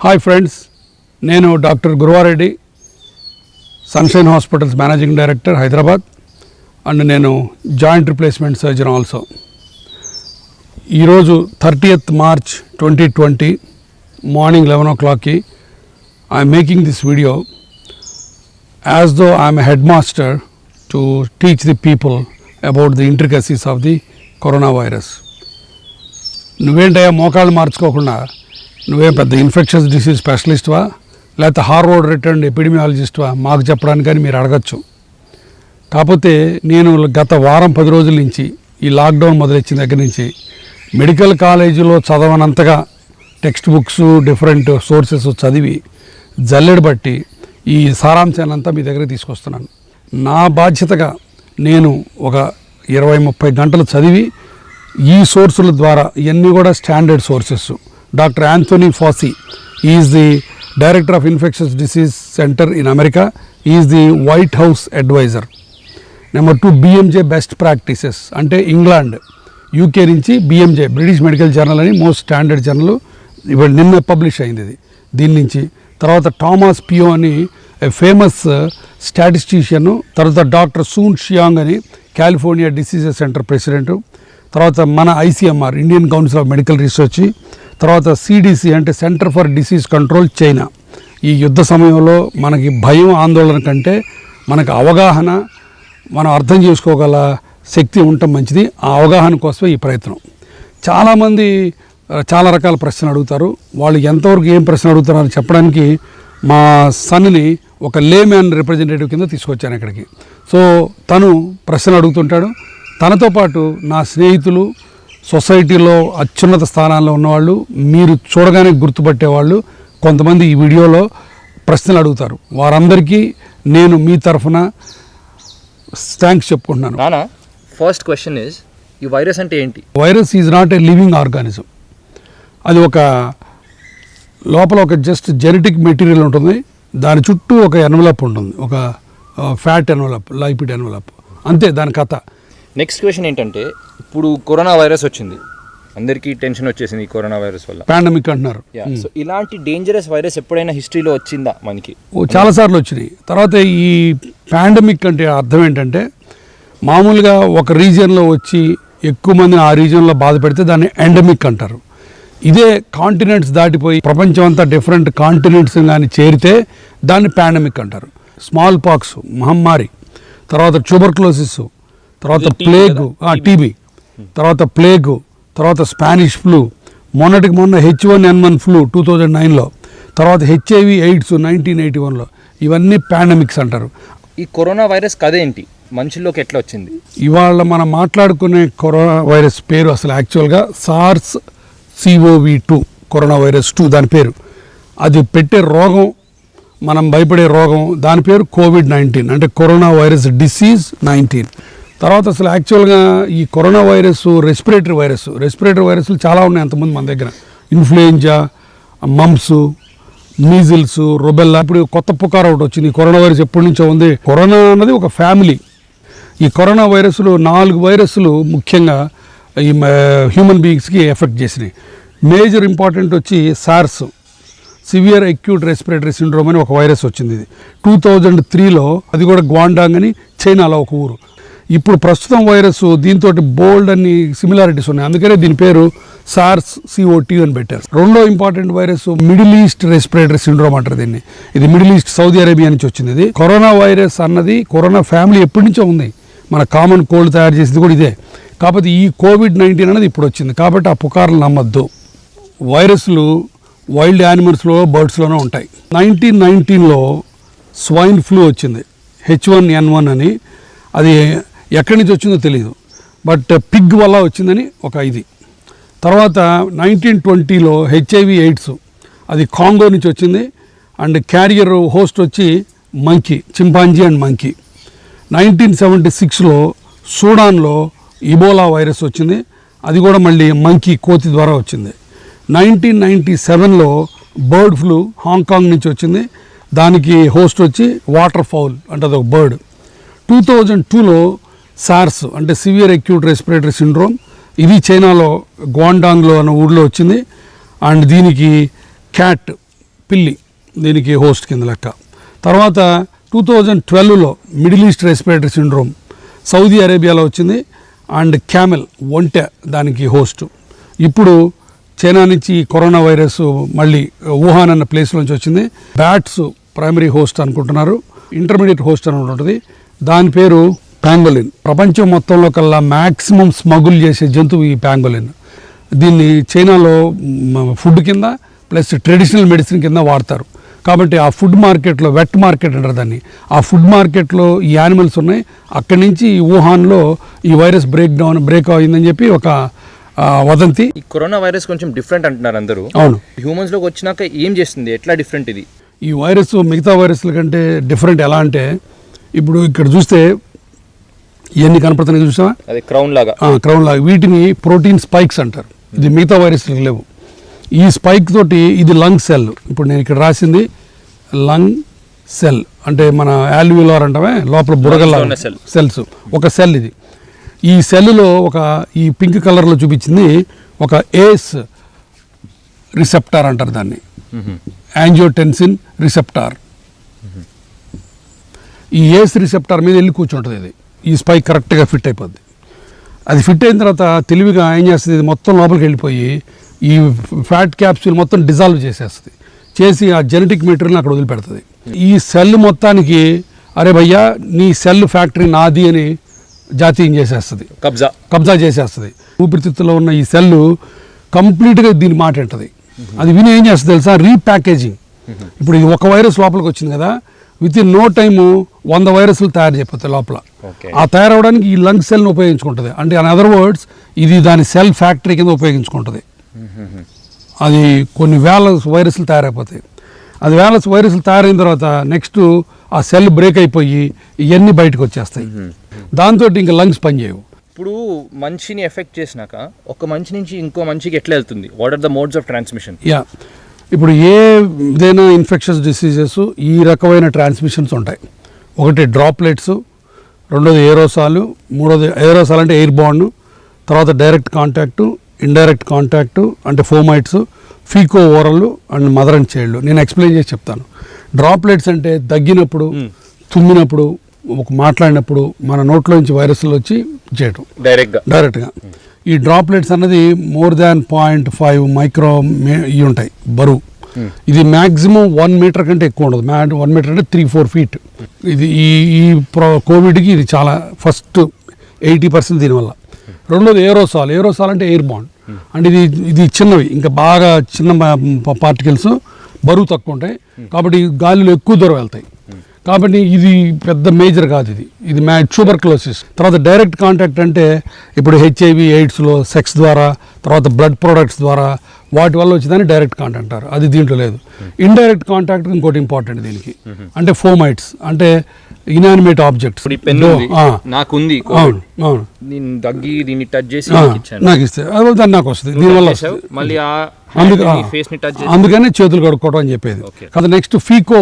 Hi friends, నేను doctor Guruvareddy, sunshine hospitals managing director Hyderabad, and నేను joint replacement surgeon also. ఈరోజు 30th March 2020 morning 11 o'clockకి I'm making this video as though I'm a head master to teach the people about the intricacies of the corona virus. నువ్వేంటయ్యా మోకాళ్ళు మార్చుకోకుండా, నువ్వేం పెద్ద infections disease స్పెషలిస్ట్వా లేకపోతే Harvard return ఎపిడమియాలజిస్ట్వా మాకు చెప్పడానికి కానీ మీరు అడగచ్చు. కాకపోతే నేను గత వారం 10 రోజుల నుంచి ఈ లాక్డౌన్ మొదలెచ్చిన దగ్గర నుంచి మెడికల్ కాలేజీలో చదవనంతగా టెక్స్ట్ బుక్స్ డిఫరెంట్ సోర్సెస్ చదివి జల్లెడ బట్టి ఈ సారాంశాన్నంతా మీ దగ్గర తీసుకొస్తున్నాను. నా బాధ్యతగా నేను ఒక 20-30 గంటలు చదివి ఈ సోర్సుల ద్వారా, ఇవన్నీ కూడా standard sources. Doctor Anthony Fauci is the director of infections disease centre in America, is the White House adviser. Number 2 BMJ best practices అంటే ఇంగ్లాండ్, యూకే నుంచి BMJ బ్రిటిష్ మెడికల్ జర్నల్ అని మోస్ట్ స్టాండర్డ్ జర్నల్, ఇవాళ నిన్న publish అయింది ఇది. దీని నుంచి తర్వాత థామస్ పియో అని ఫేమస్ స్టాటిస్టిషియన్, తర్వాత డాక్టర్ సూన్ షియాంగ్ అని కాలిఫోర్నియా డిసీజెస్ సెంటర్ ప్రెసిడెంట్, తర్వాత మన ICMR Indian council of medical research, తర్వాత CDC అంటే centre for disease control China. ఈ యుద్ధ సమయంలో మనకి భయం ఆందోళన కంటే మనకు అవగాహన, మనం అర్థం చేసుకోగల శక్తి ఉండటం మంచిది. ఆ అవగాహన కోసమే ఈ ప్రయత్నం. చాలామంది చాలా రకాల ప్రశ్నలు అడుగుతారు. వాళ్ళు ఎంతవరకు ఏం ప్రశ్న అడుగుతారని చెప్పడానికి మా సన్ని ఒక లేమ్యాన్ రిప్రజెంటేటివ్ కింద తీసుకొచ్చాను ఇక్కడికి. సో తను ప్రశ్నలు అడుగుతుంటాడు. తనతో పాటు నా స్నేహితులు, సొసైటీలో అత్యున్నత స్థానాల్లో ఉన్నవాళ్ళు, మీరు చూడగానే గుర్తుపట్టేవాళ్ళు కొంతమంది ఈ వీడియోలో ప్రశ్నలు అడుగుతారు. వారందరికీ నేను మీ తరఫున థ్యాంక్స్ చెప్పుకుంటున్నాను. నానా, ఫస్ట్ క్వశ్చన్ ఇస్, ఈ వైరస్ అంటే ఏంటి? Virus is not a living organism. అది ఒక లోపల ఒక జస్ట్ జెనెటిక్ మెటీరియల్ ఉంటుంది. దాని చుట్టూ ఒక ఎన్వలప్ ఉంటుంది, ఒక ఫ్యాట్ ఎన్వలప్, లైపిడ్ ఎన్వలప్, అంతే దాని కథ. నెక్స్ట్ క్వశ్చన్ ఏంటంటే, ఇప్పుడు కరోనా వైరస్ వచ్చింది, అందరికీ టెన్షన్ వచ్చేసింది ఈ కరోనా వైరస్ వల్ల, పాండమిక్ అంటున్నారు. సో ఇలాంటి డేంజరస్ వైరస్ ఎప్పుడైనా హిస్టరీలో వచ్చిందా మనకి? చాలాసార్లు వచ్చినాయి. తర్వాత ఈ పాండమిక్ అంటే అర్థం ఏంటంటే, మామూలుగా ఒక రీజియన్లో వచ్చి ఎక్కువ మందిని ఆ రీజియన్లో బాధ పెడితే దాన్ని ఎండమిక్ అంటారు. ఇదే కాంటినెంట్స్ దాటిపోయి ప్రపంచం అంతా డిఫరెంట్ కాంటినెంట్స్ కానీ చేరితే దాన్ని పాండమిక్ అంటారు. స్మాల్ పాక్స్ మహమ్మారి, తర్వాత ట్యూబర్క్లోసిస్, తర్వాత ప్లేగు, టీబీ, తర్వాత ప్లేగు, తర్వాత స్పానిష్ ఫ్లూ, మొన్నటికి మొన్న H1N1 ఫ్లూ 2009లో, తర్వాత HIV AIDS 1981లో. ఇవన్నీ పాండమిక్స్ అంటారు. ఈ కరోనా వైరస్ కథ ఏంటి, మనుషుల్లోకి ఎట్లా వచ్చింది? ఇవాళ మనం మాట్లాడుకునే కరోనా వైరస్ పేరు అసలు యాక్చువల్గా SARS-CoV-2, కరోనా వైరస్ 2 దాని పేరు. అది పెట్టే రోగం, మనం భయపడే రోగం, దాని పేరు COVID-19 అంటే కరోనా వైరస్ డిసీజ్ 19. తర్వాత అసలు యాక్చువల్గా ఈ కరోనా వైరస్ రెస్పిరేటరీ వైరస్లు చాలా ఉన్నాయి అంతకుముందు మన దగ్గర. Influenza, mumps, measles, rubella. ఇప్పుడు కొత్త పుకార్ ఒకటి వచ్చింది. కరోనా వైరస్ ఎప్పటి నుంచో ఉంది. కరోనా అన్నది ఒక ఫ్యామిలీ. ఈ కరోనా వైరస్లు 4 వైరస్లు ముఖ్యంగా ఈ హ్యూమన్ బీయింగ్స్కి ఎఫెక్ట్ చేసినాయి. మేజర్ ఇంపార్టెంట్ వచ్చి SARS, severe acute respiratory syndrome అని ఒక వైరస్ వచ్చింది. ఇది 2003లో, అది కూడా గ్వాండాంగ్ అని చైనాలో ఒక ఊరు. ఇప్పుడు ప్రస్తుతం వైరస్ దీంతో బోల్డ్ అన్ని సిమిలారిటీస్ ఉన్నాయి, అందుకనే దీని పేరు SARS-CoV-2 అని పెట్టారు. రెండో important virus middle east respiratory syndrome అంటారు దీన్ని. ఇది మిడిల్ ఈస్ట్, సౌదీ అరేబియా నుంచి వచ్చింది. ఇది కరోనా వైరస్ అన్నది కరోనా ఫ్యామిలీ ఎప్పటి నుంచో ఉంది. మన కామన్ కోల్డ్ తయారు చేసింది కూడా ఇదే. కాకపోతే ఈ COVID-19 అనేది ఇప్పుడు వచ్చింది, కాబట్టి ఆ పుకార్లు నమ్మద్దు. వైరస్లు వైల్డ్ యానిమల్స్లో, బర్డ్స్లోనే ఉంటాయి. 1919లో స్వైన్ ఫ్లూ వచ్చింది, H1N1 అని. అది ఎక్కడి నుంచి వచ్చిందో తెలియదు, బట్ పిగ్ వల్ల వచ్చిందని ఒక ఇది. తర్వాత 1920లో HIV AIDS, అది కాంగో నుంచి వచ్చింది, అండ్ క్యారియర్ హోస్ట్ వచ్చి మంకీ, చింపాంజీ అండ్ మంకీ. 1976లో సూడాన్లో ఇబోలా వైరస్ వచ్చింది, అది కూడా మళ్ళీ మంకీ, కోతి ద్వారా వచ్చింది. 1997లో బర్డ్ ఫ్లూ హాంకాంగ్ నుంచి వచ్చింది, దానికి హోస్ట్ వచ్చి వాటర్ ఫౌల్ అంటే అదొక బర్డ్. 2002లో SARS అంటే సివియర్ అక్యూట్ రెస్పిరేటరీ సిండ్రోమ్, ఇది చైనాలో గ్వాండాంగ్లో అన్న ఊళ్ళో వచ్చింది. అండ్ దీనికి క్యాట్ పిల్లి దీనికి హోస్ట్ కింద లెక్క. తర్వాత 2012లో middle east respiratory syndrome Saudi అరేబియాలో వచ్చింది. అండ్ క్యామెల్ ఒంటె దానికి హోస్ట్. ఇప్పుడు చైనా నుంచి కరోనా వైరస్ మళ్ళీ వుహాన్ అన్న ప్లేస్ నుంచి వచ్చింది. బ్యాట్స్ ప్రైమరీ హోస్ట్ అనుకుంటున్నారు, ఇంటర్మీడియట్ హోస్ట్ అని ఉంటుంది. దాని పేరు ప్యాంగోలిన్. ప్రపంచం మొత్తంలో కల్లా మ్యాక్సిమం స్మగుల్ చేసే జంతువు ఈ ప్యాంగోలిన్. దీన్ని చైనాలో ఫుడ్ కింద ప్లస్ ట్రెడిషనల్ మెడిసిన్ కింద వాడతారు. కాబట్టి ఆ ఫుడ్ మార్కెట్లో, వెట్ మార్కెట్ అంటారు దాన్ని, ఆ ఫుడ్ మార్కెట్లో ఈ యానిమల్స్ ఉన్నాయి. అక్కడి నుంచి ఈ వుహాన్లో ఈ వైరస్ బ్రేక్ అయిందని చెప్పి ఒక వదంతి. ఈ కరోనా వైరస్ కొంచెం డిఫరెంట్ అంటున్నారు అందరూ. అవును. హ్యూమన్స్లోకి వచ్చినాక ఏం చేస్తుంది, ఎట్లా డిఫరెంట్ ఇది? ఈ వైరస్ మిగతా వైరస్ల కంటే డిఫరెంట్ ఎలా అంటే, ఇప్పుడు ఇక్కడ చూస్తే ఇవన్నీ కనపడుతున్నాయి చూసావా, అదే క్రౌన్ లాగా. వీటిని ప్రోటీన్ స్పైక్స్ అంటారు. ఇది మిగతా వైరస్లకు లేవు. ఈ స్పైక్ తోటి ఇది లంగ్ సెల్. ఇప్పుడు నేను ఇక్కడ రాసింది లంగ్ సెల్, అంటే మన ఆల్వియోలార్ అంటామే, లోపల బుడగల్లా సెల్స్ ఒక సెల్ ఇది. ఈ సెల్లో ఈ పింక్ కలర్లో చూపించింది ఒక ఏస్ రిసెప్టార్ అంటారు దాన్ని, యాంజియోటెన్సిన్ రిసెప్టార్. ఈ ఏస్ రిసెప్టార్ మీద వెళ్ళి కూర్చుంటుంది ఇది. ఈ స్పైక్ కరెక్ట్గా ఫిట్ అయిపోద్ది. అది ఫిట్ అయిన తర్వాత తెలివిగా ఏం చేస్తుంది, ఇది మొత్తం లోపలికి వెళ్ళిపోయి ఈ ఫ్యాట్ క్యాప్సూల్ మొత్తం డిజాల్వ్ చేసేస్తుంది. చేసి ఆ జెనెటిక్ మెటీరియల్ని అక్కడ వదిలిపెడుతుంది. ఈ సెల్ మొత్తానికి అరే భయ్యా నీ సెల్ ఫ్యాక్టరీ నాది అని జాతీయం చేసేస్తుంది, కబ్జా చేసేస్తుంది. ఊపిరితిత్తులో ఉన్న ఈ సెల్ కంప్లీట్గా దీని మాట వింటది. అది విని ఏం చేస్తుంది తెలుసా, రీప్యాకేజింగ్. ఇప్పుడు ఇది ఒక వైరస్ లోపలికి వచ్చింది కదా, విత్ ఇన్ నో టైము 100 వైరస్లు తయారు చేయకపోతాయి లోపల. ఆ తయారవడానికి ఈ లంగ్ సెల్ని ఉపయోగించుకుంటుంది. అంటే అన్ అదర్ వర్డ్స్ ఇది దాని సెల్ ఫ్యాక్టరీ కింద ఉపయోగించుకుంటుంది. అది కొన్ని వేల వైరస్లు తయారైపోతాయి. అది వేల వైరస్లు తయారైన తర్వాత నెక్స్ట్ ఆ సెల్ బ్రేక్ అయిపోయి ఇవన్నీ బయటకు వచ్చేస్తాయి. దాంతో ఇంకా లంగ్స్ పనిచేయవు. ఇప్పుడు మనిషిని ఎఫెక్ట్ చేసినాక ఒక మనిషి నుంచి ఇంకో మనిషికి ఎట్లా వెళ్తుంది? What are the modes of transmission? ఇప్పుడు ఏదైనా ఇన్ఫెక్షన్స్ డిసీజెస్ ఈ రకమైన ట్రాన్స్మిషన్స్ ఉంటాయి. ఒకటి డ్రాప్లెట్స్, రెండోది ఏరోసాలు, మూడోది ఏరోసాల్ అంటే ఎయిర్ బాండ్, తర్వాత డైరెక్ట్ కాంటాక్టు, ఇండైరెక్ట్ కాంటాక్టు అంటే fomites, feco oral and mother and child. నేను ఎక్స్ప్లెయిన్ చేసి చెప్తాను. డ్రాప్లెట్స్ అంటే దగ్గినప్పుడు, తుమ్మినప్పుడు, మాట్లాడినప్పుడు మన నోట్లో నుంచి వైరస్లు వచ్చి చేయటం డైరెక్ట్గా. ఈ డ్రాప్లెట్స్ అన్నది మోర్ దాన్ 0.5 మైక్రో ఇవి ఉంటాయి బరువు. ఇది మ్యాక్సిమం 1 మీటర్ కంటే ఎక్కువ ఉండదు. 1 మీటర్ అంటే 3-4 ఫీట్. ఇది ఈ కోవిడ్కి ఇది చాలా ఫస్ట్ 80% దీనివల్ల. రెండోది ఏరోసాల్ అంటే ఎయిర్ బాండ్. అంటే ఇది చిన్నవి, ఇంకా బాగా చిన్న పార్టికల్స్, బరువు తక్కువ ఉంటాయి కాబట్టి గాలిలో ఎక్కువ దూరం వెళ్తాయి. కాబట్టి ఇది పెద్ద మేజర్ కాదు. ఇది ట్యూబర్క్లోసిస్. తర్వాత డైరెక్ట్ కాంటాక్ట్ అంటే ఇప్పుడు HIV ఎయిడ్స్లో సెక్స్ ద్వారా, తర్వాత బ్లడ్ ప్రొడక్ట్స్ ద్వారా, వాటి వల్ల వచ్చేదాన్ని డైరెక్ట్ కాంటాక్ట్ అంటారు. అది దీంట్లో లేదు. ఇండైరెక్ట్ కాంటాక్ట్ ఇంకోటి ఇంపార్టెంట్ దీనికి, అంటే ఫోమైట్స్ అంటే ఇనానిమేట్ ఆబ్జెక్ట్స్. నాకుంది, నాకు ఇస్తే దాన్ని నాకు వస్తుంది, దీనివల్ల అందుకనే చేతులు కడుక్కోవడం అని చెప్పేది కదా. నెక్స్ట్ ఫీకో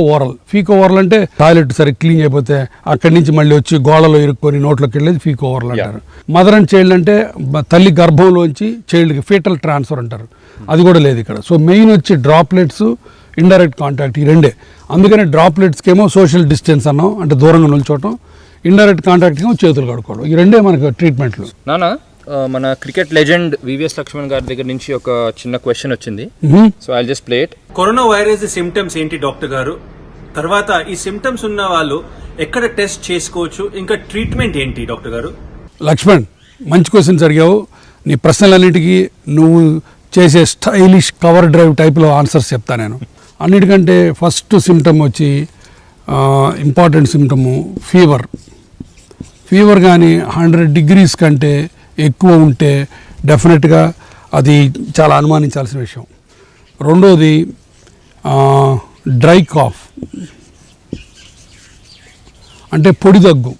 ఓరల్ అంటే టాయిలెట్ సరిగ్గా క్లీన్ అయిపోతే అక్కడి నుంచి మళ్ళీ వచ్చి గోడలో ఇరుక్కొని నోట్లోకి వెళ్ళేది ఫీకో ఓరల్ అంటారు. మదర్ అండ్ చైల్డ్ అంటే తల్లి గర్భంలోంచి చైల్డ్కి ఫీటల్ ట్రాన్స్ఫర్ అంటారు. అది కూడా లేదు ఇక్కడ. సో మెయిన్ వచ్చి డ్రాప్లెట్స్, ఇండైరెక్ట్ కాంటాక్ట్, ఈ రెండే. అందుకనే డ్రాప్లెట్స్కి ఏమో సోషల్ డిస్టెన్స్ అన్నాం, అంటే దూరంగా నిల్చోవటం. ఇండైరెక్ట్ కాంటాక్ట్ ఏమో చేతులు కడుక్కోవడం. ఈ రెండే మనకు ట్రీట్మెంట్లు. మన క్రికెట్ లెజెండ్ వివిఎస్ లక్ష్మణ్ గారి దగ్గర నుంచి ఒక చిన్న క్వశ్చన్ వచ్చింది. So I just play it. Corona virus symptoms ఏంటి డాక్టర్ గారు? తర్వాత ఈ సిమ్టమ్స్ ఉన్న వాళ్ళు ఎక్కడ టెస్ట్ చేసుకోవచ్చు? ఇంకా ట్రీట్మెంట్ ఏంటి డాక్టర్ గారు? లక్ష్మణ్, మంచి క్వశ్చన్స్ అడిగావు. నీ ప్రశ్నలన్నిటికీ నువ్వు చేసే స్టైలిష్ కవర్ డ్రైవ్ టైప్లో ఆన్సర్స్ చెప్తా నేను. అన్నిటికంటే ఫస్ట్ సిమ్టమ్ వచ్చి ఇంపార్టెంట్ సిమ్టము ఫీవర్ కానీ 100 degrees కంటే ఎక్కువ ఉంటే డెఫినెట్గా అది చాలా అనుమానించాల్సిన విషయం. రెండోది డ్రై కాఫ్ అంటే పొడి దగ్గు.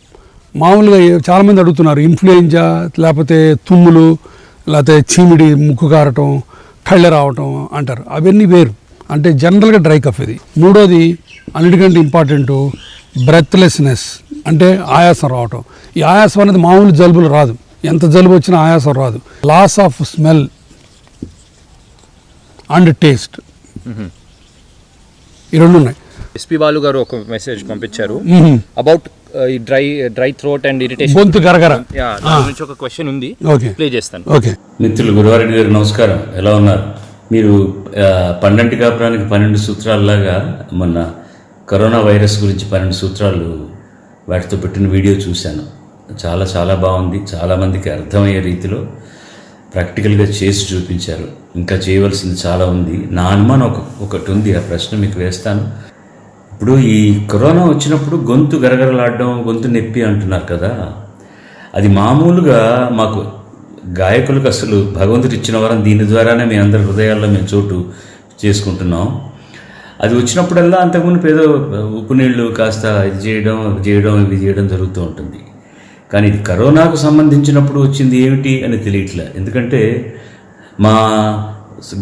మామూలుగా చాలామంది అడుగుతున్నారు ఇన్ఫ్లుయెంజా, లేకపోతే తుమ్ములు, లేకపోతే చీమిడి, ముక్కు కారటం, కళ్ళె రావటం అంటారు. అవన్నీ వేరు, అంటే జనరల్గా డ్రై కఫ్ ఇది. మూడోది అన్నిటికంటే ఇంపార్టెంట్ బ్రెత్లెస్నెస్ అంటే ఆయాసం రావటం. ఈ ఆయాసం అనేది మామూలు జలుబులు రాదు, ఎంత జలుబు వచ్చినా ఆయాసం రాదు. Loss of smell and taste. ఈ రెండు ఉన్నాయి. ఎస్పీ బాలు గారు ఒక మెసేజ్ పంపించారు about dry throat and irritation, గొంతు గరగర. దాని గురించి ఒక క్వశ్చన్ ఉంది, ప్లే చేస్తాను. ఓకే. మిత్రులు గురువారెడ్డి గారు నమస్కారం, ఎలా ఉన్నారు మీరు? పండంటి కాపురానికి 12 సూత్రాలలాగా మొన్న కరోనా వైరస్ గురించి 12 సూత్రాలు వాటితో పెట్టిన వీడియో చూశాను. చాలా చాలా బాగుంది. చాలామందికి అర్థమయ్యే రీతిలో ప్రాక్టికల్గా చేసి చూపించారు. ఇంకా చేయవలసింది చాలా ఉంది. నా అనుమానం ఒకటి ఉంది, ఆ ప్రశ్న మీకు వేస్తాను. ఇప్పుడు ఈ కరోనా వచ్చినప్పుడు గొంతు గరగరలాడడం, గొంతు నొప్పి అంటున్నారు కదా, అది మామూలుగా మాకు గాయకులకు అసలు భగవంతుడు ఇచ్చిన వరం. దీని ద్వారానే మీ అందరి హృదయాల్లో మేము చోటు చేసుకుంటున్నాం. అది వచ్చినప్పుడల్లా అంతకుముందు ఏదో ఉప్పు నీళ్ళు కాస్త ఇది చేయడం జరుగుతూ ఉంటుంది. కానీ ఇది కరోనాకు సంబంధించినప్పుడు వచ్చింది ఏమిటి అని తెలియట్లే. ఎందుకంటే మా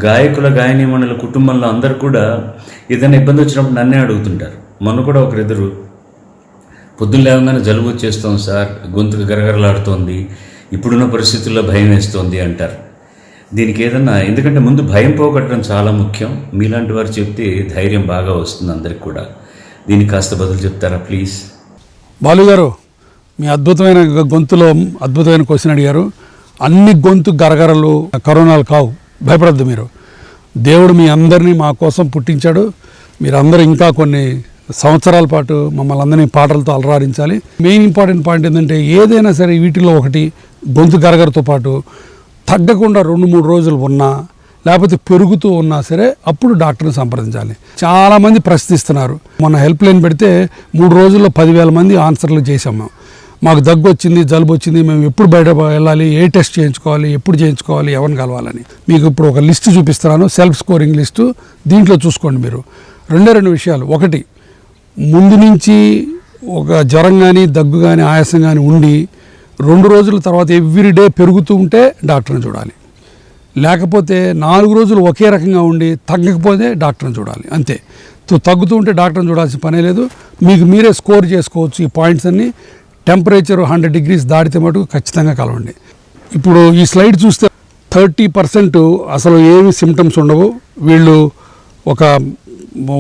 గాయకుల గాయనీమణుల కుటుంబంలో అందరు కూడా ఏదైనా ఇబ్బంది వచ్చినప్పుడు నన్నే అడుగుతుంటారు. మొన్న కూడా ఒకరిద్దరు పొద్దున్న లేవగానే జలుబు వచ్చేస్తోంది సార్, గొంతుకు గరగరలాడుతోంది, ఇప్పుడున్న పరిస్థితుల్లో భయం వేస్తోంది అంటారు. దీనికి ఏదన్నా, ఎందుకంటే ముందు భయం పోగొట్టడం చాలా ముఖ్యం. మీలాంటి వారు చెప్తే ధైర్యం బాగా వస్తుంది అందరికి కూడా. దీనికి కాస్త బదులు చెప్తారా ప్లీజ్? బాలు గారు, మీ అద్భుతమైన గొంతులో అద్భుతమైన క్వశ్చన్ అడిగారు. అన్ని గొంతు గరగరలు కరోనాలు కావు, భయపడద్దు మీరు. దేవుడు మీ అందరినీ మా కోసం పుట్టించాడు. మీరందరూ ఇంకా కొన్ని సంవత్సరాల పాటు మమ్మల్ని అందరినీ పాటలతో అలరారించాలి. మెయిన్ ఇంపార్టెంట్ పాయింట్ ఏంటంటే, ఏదైనా సరే వీటిలో ఒకటి గొంతు గరగరతో పాటు తగ్గకుండా 2-3 రోజులు ఉన్నా, లేకపోతే పెరుగుతూ ఉన్నా సరే అప్పుడు డాక్టర్ని సంప్రదించాలి. చాలామంది ప్రశ్నిస్తున్నారు. మొన్న హెల్ప్ లైన్ పెడితే 3 రోజుల్లో 10,000 మంది ఆన్సర్లు చేసాము. మాకు దగ్గు వచ్చింది, జలుబు వచ్చింది, మేము ఎప్పుడు బయట వెళ్ళాలి, ఏ టెస్ట్ చేయించుకోవాలి, ఎప్పుడు చేయించుకోవాలి, ఎవరిని కలవాలని. మీకు ఇప్పుడు ఒక లిస్టు చూపిస్తున్నాను, సెల్ఫ్ స్కోరింగ్ లిస్టు. దీంట్లో చూసుకోండి మీరు. 2 విషయాలు. ఒకటి, ముందు నుంచి ఒక జ్వరం కానీ, దగ్గు కానీ, ఆయాసం కానీ ఉండి 2 రోజుల తర్వాత ఎవ్రీడే పెరుగుతూ ఉంటే డాక్టర్ని చూడాలి. లేకపోతే 4 రోజులు ఒకే రకంగా ఉండి తగ్గకపోతే డాక్టర్ని చూడాలి. అంతే. తగ్గుతూ ఉంటే డాక్టర్ని చూడాల్సిన పనే లేదు. మీకు మీరే స్కోర్ చేసుకోవచ్చు ఈ పాయింట్స్ అన్నీ. టెంపరేచర్ 100 degrees దాటితే మటుకు ఖచ్చితంగా కలవండి. ఇప్పుడు ఈ స్లైడ్ చూస్తే 30% అసలు ఏమి సిమ్టమ్స్ ఉండవు. వీళ్ళు ఒక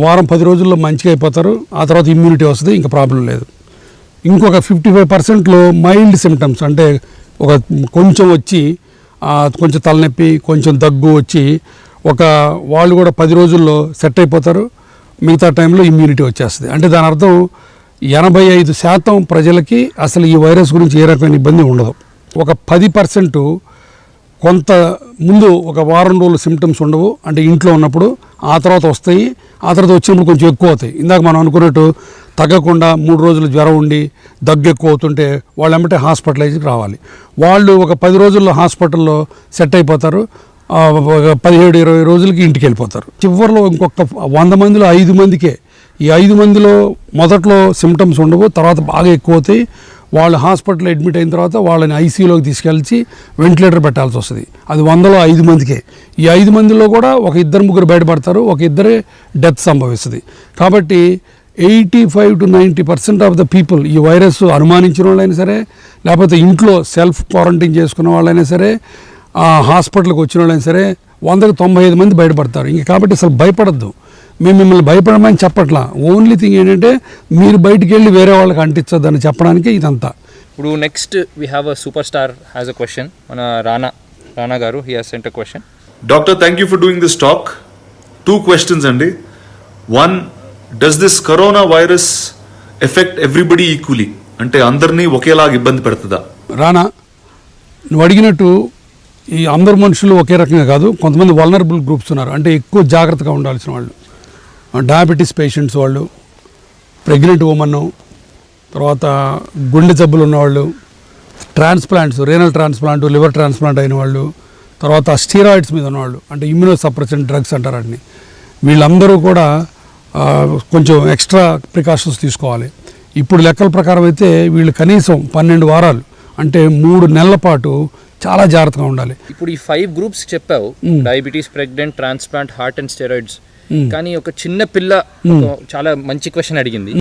వారం 10 రోజుల్లో మంచిగా అయిపోతారు. ఆ తర్వాత ఇమ్యూనిటీ వస్తుంది, ఇంకా ప్రాబ్లం లేదు. ఇంకొక 55%లో మైల్డ్ సిమ్టమ్స్, అంటే ఒక కొంచెం వచ్చి కొంచెం తలనొప్పి, కొంచెం దగ్గు వచ్చి వాళ్ళు కూడా 10 రోజుల్లో సెట్ అయిపోతారు. మిగతా టైంలో ఇమ్యూనిటీ వచ్చేస్తుంది. అంటే దాని అర్థం 85% ప్రజలకి అసలు ఈ వైరస్ గురించి ఏ రకమైన ఇబ్బంది ఉండదు. ఒక 10% కొంత ముందు ఒక వారం రోజులు సిమ్టమ్స్ ఉండవు, అంటే ఇంట్లో ఉన్నప్పుడు. ఆ తర్వాత వస్తాయి. ఆ తర్వాత వచ్చినప్పుడు కొంచెం ఎక్కువ అవుతాయి. ఇందాక మనం అనుకున్నట్టు తగ్గకుండా 3 రోజులు జ్వరం ఉండి దగ్గు ఎక్కువ అవుతుంటే వాళ్ళు ఏమంటే హాస్పిటలైజ్కి రావాలి. వాళ్ళు ఒక 10 రోజుల్లో హాస్పిటల్లో సెట్ అయిపోతారు. 17-20 రోజులకి ఇంటికి వెళ్ళిపోతారు. చివరిలో ఇంకొక 100 మందిలో 5 మందికే, ఈ 5 మందిలో మొదట్లో సిమ్టమ్స్ ఉండవు, తర్వాత బాగా ఎక్కువ అవుతాయి. వాళ్ళు హాస్పిటల్లో అడ్మిట్ అయిన తర్వాత వాళ్ళని ఐసీయూలోకి తీసుకెళ్ళి వెంటిలేటర్ పెట్టాల్సి వస్తుంది. అది 100లో 5 మందికే. ఈ 5 మందిలో కూడా ఒక 2-3 బయటపడతారు, ఒక ఇద్దరే డెత్ సంభవిస్తుంది. కాబట్టి 85 to 90% ఆఫ్ ద పీపుల్, ఈ వైరస్ అనుమానించిన వాళ్ళైనా సరే, లేకపోతే ఇంట్లో సెల్ఫ్ క్వారంటైన్ చేసుకున్న వాళ్ళైనా సరే, హాస్పిటల్కి వచ్చిన వాళ్ళైనా సరే, 100కి 95 మంది బయటపడతారు. ఇంక కాబట్టి అసలు భయపడద్దు. మేము మిమ్మల్ని భయపడమని చెప్పట్లా. ఓన్లీ థింగ్ ఏంటంటే మీరు బయటికి వెళ్ళి వేరే వాళ్ళకి అంటించొద్దు అని చెప్పడానికి ఇదంతా. ఇప్పుడు next we have a super star has a question. మన రానా గారు, he has cent a question. Doctor, thank you for doing this talk. 2 questions అండి. 1, does this corona virus effect everybody equally? అంటే అందరినీ ఒకేలాగా ఇబ్బంది పెడుతుందా? రానా, నువ్వు అడిగినట్టు ఈ అందరు మనుషులు ఒకే రకంగా కాదు. కొంతమంది వల్నరబుల్ గ్రూప్స్ ఉన్నారు, అంటే ఎక్కువ జాగ్రత్తగా ఉండాల్సిన వాళ్ళు. డయాబెటీస్ పేషెంట్స్ వాళ్ళు, ప్రెగ్నెంట్ ఉమెన్, తర్వాత గుండె జబ్బులు ఉన్నవాళ్ళు, transplants, renal transplant, liver transplant అయిన వాళ్ళు, తర్వాత స్టీరాయిడ్స్ మీద ఉన్నవాళ్ళు, అంటే ఇమ్యూనో సప్రెసెంట్ డ్రగ్స్ అంటారు వాటిని. వీళ్ళందరూ కూడా కొంచెం ఎక్స్ట్రా ప్రికాషన్స్ తీసుకోవాలి. ఇప్పుడు లెక్కల ప్రకారం అయితే వీళ్ళు కనీసం 12 వారాలు, అంటే 3 నెలల పాటు చాలా జాగ్రత్తగా ఉండాలి. ఇప్పుడు ఈ 5 గ్రూప్స్ చెప్పావు, diabetes, pregnant, transplant, heart and steroids. కానీ ఒక చిన్న పిల్ల చాలా మంచి క్వశ్చన్ అడిగింది.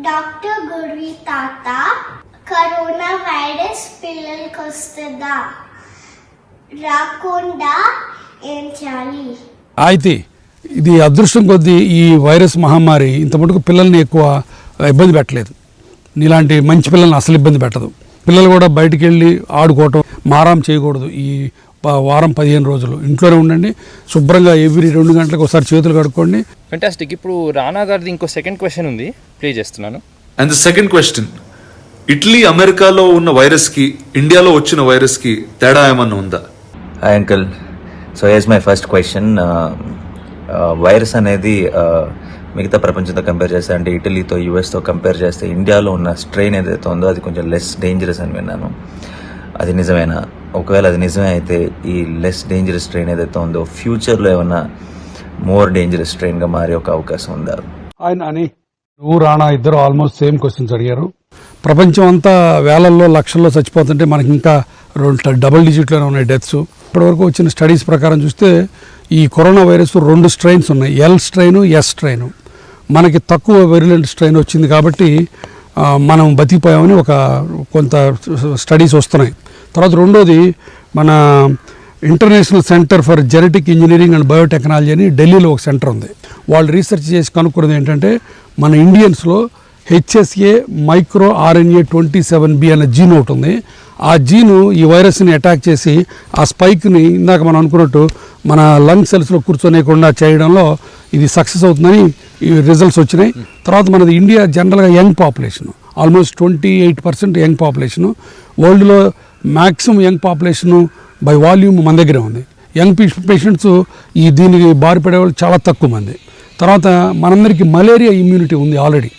డాక్టర్ గురి తాత, కరోనా వైరస్ పిల్లలకి వస్తుందా? రాకుండా ఏం చేయాలి? అయితే ఇది అదృష్టం కొద్దీ ఈ వైరస్ మహమ్మారి ఇంత మటుకు పిల్లల్ని ఎక్కువ ఇబ్బంది పెట్టలేదు. నీలాంటి మంచి పిల్లల్ని అసలు ఇబ్బంది పెట్టదు. పిల్లలు కూడా బయటికి వెళ్ళి ఆడుకోవటం మారం చేయకూడదు. ఈ వారం 15 రోజులు ఇంట్లోనే ఉండండి. శుభ్రంగా ఎవ్రీ 2 గంటలకు ఒకసారి చేతులు కడుక్కోండి. ఫెంటాస్టిక్. ఇప్పుడు రానా గారిది ఇంకో సెకండ్ క్వశ్చన్ ఉంది, ప్లే చేస్తున్నాను. And the second question, Italy అమెరికాలో ఉన్న వైరస్కి ఇండియాలో వచ్చిన వైరస్కి తేడా ఏమన్నా ఉందా? Hi uncle. So hairs my first question. Virus అనేది మిగతా ప్రపంచంతో కంపేర్ చేస్తే, అంటే ఇటలీతో యూఎస్తో కంపేర్ చేస్తే ఇండియాలో ఉన్న స్ట్రెయిన్ ఏదైతే ఉందో అది కొంచెం లెస్ డేంజరస్ అని విన్నాను. అది నిజమేనా? ఒకవేళ అది నిజమే అయితే ఈ లెస్ డేంజరస్ స్ట్రెయిన్ ఏదైతే ఉందో ఫ్యూచర్లో ఏమన్నా మోర్ డేంజరస్ స్ట్రెయిన్గా మారే ఒక అవకాశం ఉందా? అని నువ్వు రాణా ఇద్దరు ఆల్మోస్ట్ సేమ్ క్వశ్చన్స్ అడిగారు. ప్రపంచం అంతా వేలల్లో లక్షల్లో చచ్చిపోతుంటే మనకి ఇంకా డబుల్ డిజిట్లోనే ఉన్నాయి డెత్స్. ఇప్పటివరకు వచ్చిన స్టడీస్ ప్రకారం చూస్తే ఈ కరోనా వైరస్ 2 స్ట్రెయిన్స్ ఉన్నాయి, ఎల్ స్ట్రెయిన్, ఎస్ స్ట్రెయిన్. మనకి తక్కువ వెరిలెంట్ స్ట్రెయిన్ వచ్చింది కాబట్టి మనం బతికిపోయామని కొంత స్టడీస్ వస్తున్నాయి. తర్వాత రెండోది, మన international centre for genetic engineering and biotechnology అని ఢిల్లీలో ఒక సెంటర్ ఉంది. వాళ్ళు రీసెర్చ్ చేసి కనుక్కున్నది ఏంటంటే మన ఇండియన్స్లో HSA మైక్రో RNA 27B అనే జీన్ ఒకటి ఉంది. ఆ జీను ఈ వైరస్ని అటాక్ చేసి ఆ స్పైక్ని ఇందాక మనం అనుకున్నట్టు మన లంగ్ సెల్స్లో కూర్చోనేకుండా చేయడంలో ఇది సక్సెస్ అవుతుందని ఈ రిజల్ట్స్ వచ్చినాయి. తర్వాత మనది ఇండియా జనరల్గా young population, almost 28% young population. వరల్డ్లో maximum young population by volume మన దగ్గరే ఉంది. యంగ్ పేషెంట్స్ దీనికి బారిపడే వాళ్ళు చాలా తక్కువ మంది. తర్వాత మనందరికీ మలేరియా ఇమ్యూనిటీ ఉంది ఆల్రెడీ.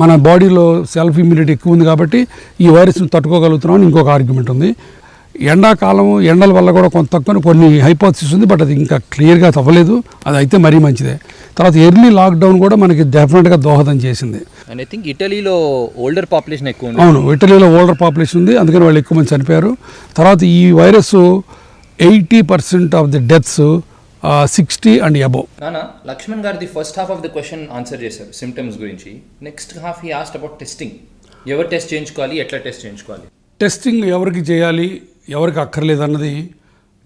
మన బాడీలో సెల్ఫ్ ఇమ్యూనిటీ ఎక్కువ ఉంది కాబట్టి ఈ వైరస్ని తట్టుకోగలుగుతున్నామని ఇంకొక ఆర్గ్యుమెంట్ ఉంది. ఎండాకాలం ఎండల వల్ల కూడా కొంత తక్కువ కొన్ని హైపోథసిస్ ఉంది, బట్ అది ఇంకా క్లియర్గా తవ్వలేదు. అది అయితే మరీ మంచిదే. తర్వాత ఎర్లీ లాక్డౌన్ కూడా మనకి డెఫినెట్గా దోహదం చేసింది. అండ్ ఐ థింక్ ఇటలీలో ఓల్డర్ పాపులేషన్ ఎక్కువ ఉంది. అవును, ఇటలీలో ఓల్డర్ పాపులేషన్ ఉంది, అందుకని వాళ్ళు ఎక్కువ మంది చనిపోయారు. తర్వాత ఈ virus 80% of the deaths 60 and above. నానా, లక్ష్మణ్ గారిది first half of the question answer చేశారు సిమ్టమ్స్ గురించి. Next half he asked about testing. ఎవరు టెస్ట్ చేయించుకోవాలి, ఎట్లా టెస్ట్ చేయించుకోవాలి? టెస్టింగ్ ఎవరికి చేయాలి, ఎవరికి అక్కర్లేదు అన్నది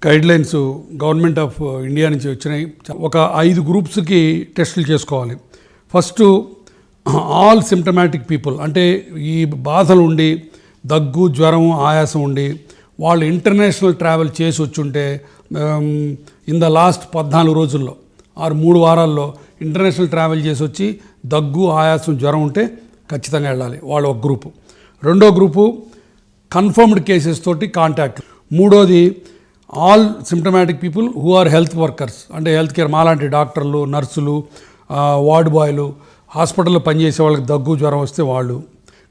గైడ్లైన్స్ గవర్నమెంట్ ఆఫ్ ఇండియా నుంచి వచ్చినాయి. ఒక 5 గ్రూప్స్కి టెస్టులు చేసుకోవాలి. ఫస్ట్ ఆల్ సిమ్టమాటిక్ పీపుల్, అంటే ఈ బాధలు ఉండి దగ్గు, జ్వరం, ఆయాసం ఉండి వాళ్ళు ఇంటర్నేషనల్ ట్రావెల్ చేసి వచ్చుంటే ఇన్ ద లాస్ట్ 14 రోజుల్లో 3 వారాల్లో ఇంటర్నేషనల్ ట్రావెల్ చేసి వచ్చి దగ్గు, ఆయాసం, జ్వరం ఉంటే ఖచ్చితంగా వెళ్ళాలి. వాళ్ళు ఒక గ్రూపు. రెండో గ్రూపు కన్ఫర్మ్డ్ కేసెస్ తోటి కాంటాక్ట్. మూడోది all symptomatic people who are health workers, అంటే హెల్త్ కేర్ మాలాంటి డాక్టర్లు, నర్సులు, వార్డ్ బాయ్లు, హాస్పిటల్లో పనిచేసే వాళ్ళకి దగ్గు, జ్వరం వస్తే వాళ్ళు.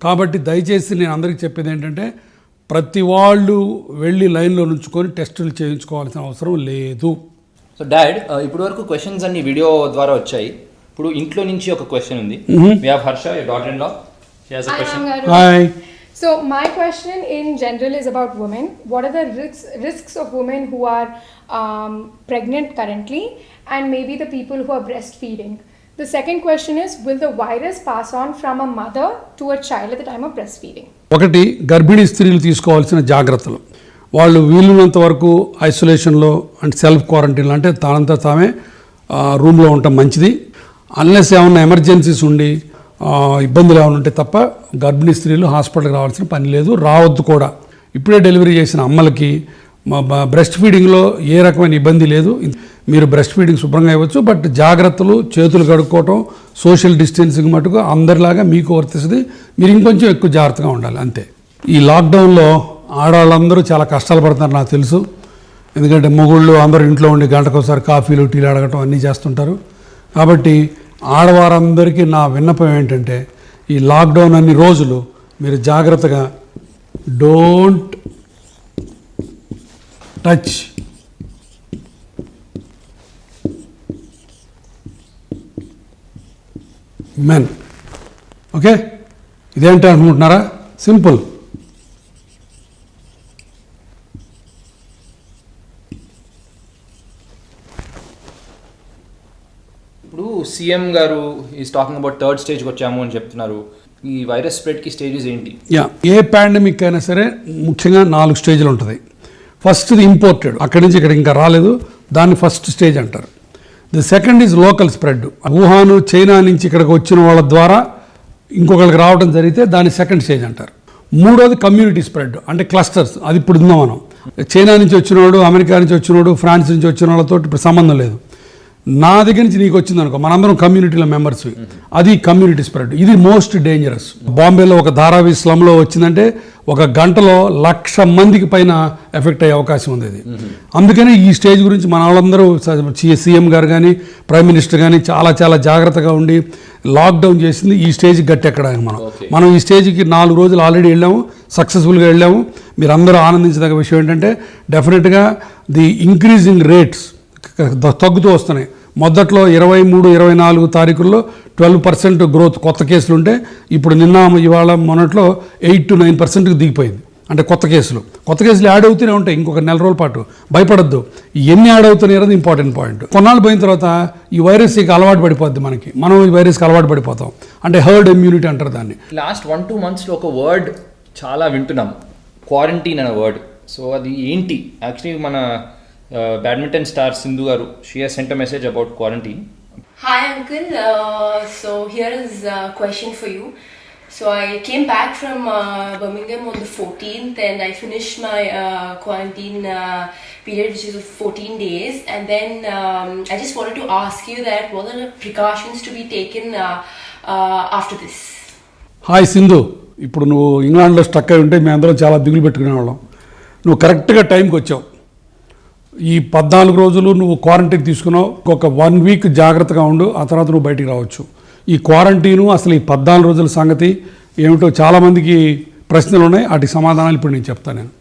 కాబట్టి దయచేసి నేను అందరికీ చెప్పేది ఏంటంటే ప్రతి వాళ్ళు వెళ్ళి లైన్లో నుంచుకొని టెస్టులు చేయించుకోవాల్సిన అవసరం లేదు. సో డాడ్, ఇప్పుడు వరకు క్వశ్చన్స్ అన్ని వీడియో ద్వారా వచ్చాయి. ఇప్పుడు ఇంట్లో నుంచి ఒక క్వశ్చన్ ఉంది. We have Harsha, your daughter in law. She has a question. Hi. So my question in general is about women. What are the risks of women who are pregnant currently, and maybe the people who are breastfeeding? The second question is, will the virus pass on from a mother to a child at the time of breastfeeding? ఒకటి, గర్భిణీ స్త్రీలు తీసుకోవాల్సిన జాగ్రత్తలు. వాళ్ళు వీలున్నంత వరకు ఐసోలేషన్లో and self క్వారంటైన్లో, అంటే తానంతా తామే రూమ్లో ఉండటం మంచిది. అన్లెస్ ఏమన్నా ఎమర్జెన్సీస్ ఉండి ఇబ్బందులు ఏమైనా ఉంటే తప్ప గర్భిణీ స్త్రీలు హాస్పిటల్కి రావాల్సిన పని లేదు, రావద్దు కూడా. ఇప్పుడే డెలివరీ చేసిన అమ్మలకి బ్రెస్ట్ ఫీడింగ్లో ఏ రకమైన ఇబ్బంది లేదు. మీరు బ్రెస్ట్ ఫీడింగ్ శుభ్రంగా ఇవ్వచ్చు, బట్ జాగ్రత్తలు, చేతులు కడుక్కోవటం, సోషల్ డిస్టెన్సింగ్ మటుకు అందరిలాగా మీకు వర్తిస్తుంది. మీరు ఇంకొంచెం ఎక్కువ జాగ్రత్తగా ఉండాలి, అంతే. ఈ లాక్డౌన్లో ఆడవాళ్ళందరూ చాలా కష్టాలు పడుతున్నారు నాకు తెలుసు. ఎందుకంటే మొగుళ్ళు అందరూ ఇంట్లో ఉండి గంటకోసారి కాఫీలు, టీలు అడగటం అన్నీ చేస్తుంటారు. కాబట్టి ఆడవారందరికీ నా విన్నపం ఏంటంటే ఈ లాక్డౌన్ అన్ని రోజులు మీరు జాగ్రత్తగా డోంట్ టచ్ మెన్. ఓకే, ఇదేంటి అనుకుంటున్నారా? సింపుల్. ఇప్పుడు సీఎం గారు ఈస్ టాకింగ్ అబౌట్ థర్డ్ స్టేజ్కి వచ్చాము అని చెప్తున్నారు. ఈ వైరస్ స్ప్రెడ్కి స్టేజెస్ ఏంటి? ఏ పాండమిక్ అయినా సరే ముఖ్యంగా 4 స్టేజ్లు ఉంటుంది. ఫస్ట్ది ఇంపోర్టెడ్, అక్కడి నుంచి ఇక్కడ ఇంకా రాలేదు, దాన్ని ఫస్ట్ స్టేజ్ అంటారు. The second is local spread. Wuhan, China నుంచి ఇక్కడికి వచ్చిన వాళ్ళ ద్వారా ఇంకొకరికి రావడం జరిగితే దాన్ని సెకండ్ స్టేజ్ అంటారు. మూడోది కమ్యూనిటీ స్ప్రెడ్, అంటే క్లస్టర్స్. అది ఇప్పుడు ఉందాం మనం. చైనా నుంచి వచ్చినోడు, అమెరికా నుంచి వచ్చినోడు, ఫ్రాన్స్ నుంచి వచ్చిన వాళ్ళతో ఇప్పుడు సంబంధం లేదు. నా దగ్గర నుంచి నీకు వచ్చింది అనుకో, మనందరం కమ్యూనిటీలో మెంబర్స్, అది కమ్యూనిటీ స్ప్రెడ్. ఇది మోస్ట్ డేంజరస్. బాంబేలో ఒక ధారావి స్లమ్లో వచ్చిందంటే ఒక గంటలో 1,00,000 మందికి పైన ఎఫెక్ట్ అయ్యే అవకాశం ఉంది. ఇది అందుకనే ఈ స్టేజ్ గురించి మన వాళ్ళందరూ, సీఎం గారు కానీ ప్రైమ్ మినిస్టర్ కానీ చాలా చాలా జాగ్రత్తగా ఉండి లాక్డౌన్ చేసింది ఈ స్టేజ్కి గట్టెక్కడానికి. మనం ఈ స్టేజ్కి 4 రోజులు ఆల్రెడీ వెళ్ళాము, సక్సెస్ఫుల్గా వెళ్ళాము. మీరు అందరూ ఆనందించదగ్గ విషయం ఏంటంటే డెఫినెట్గా ది ఇంక్రీజింగ్ రేట్స్ తగ్గుతూ వస్తున్నాయి. మొదట్లో 23-24 తారీఖుల్లో 12% గ్రోత్ కొత్త కేసులు ఉంటే ఇప్పుడు నిన్న ఇవాళ మొన్నట్లో 8-9%కి దిగిపోయింది. అంటే కొత్త కేసులు యాడ్ అవుతూనే ఉంటాయి ఇంకొక 4 రోజుల పాటు. భయపడద్దు, ఎన్ని యాడ్ అవుతున్నాయి అనేది ఇంపార్టెంట్ పాయింట్. కొన్నాళ్ళు పోయిన తర్వాత ఈ వైరస్కి అలవాటు పడిపోద్ది, మనం ఈ వైరస్కి అలవాటు పడిపోతాం. అంటే హర్డ్ ఇమ్యూనిటీ అంటారు దాన్ని. లాస్ట్ 1-2 మంత్స్లో ఒక వర్డ్ చాలా వింటున్నాం, క్వారంటైన్ అనే వర్డ్. సో అది ఏంటి? యాక్చువల్లీ మన badminton star Sindhu garu, she has sent a message about quarantine. Hi uncle, so here is a question for you. So I came back from Birmingham on the 14th and I finished my quarantine period, which is 14 days, and then I just wanted to ask you that what are the precautions to be taken after this? Hi Sindhu, ఇప్పుడు నువ్వు ఇంగ్లాండ్లో stuck అయి ఉంటే మేము అందరం చాలా దిగులు పెట్టుకునే వాళ్ళం. నువ్వు కరెక్ట్గా టైంకి వచ్చావు. ఈ 14 రోజులు నువ్వు క్వారంటైన్ తీసుకున్నావు. ఒక 1 వీక్ జాగ్రత్తగా ఉండు, ఆ తర్వాత నువ్వు బయటికి రావచ్చు. ఈ క్వారంటైను అసలు ఈ 14 రోజుల సంగతి ఏమిటో చాలామందికి ప్రశ్నలు ఉన్నాయి. వాటికి సమాధానాలు ఇప్పుడు నేను చెప్తాను. నేను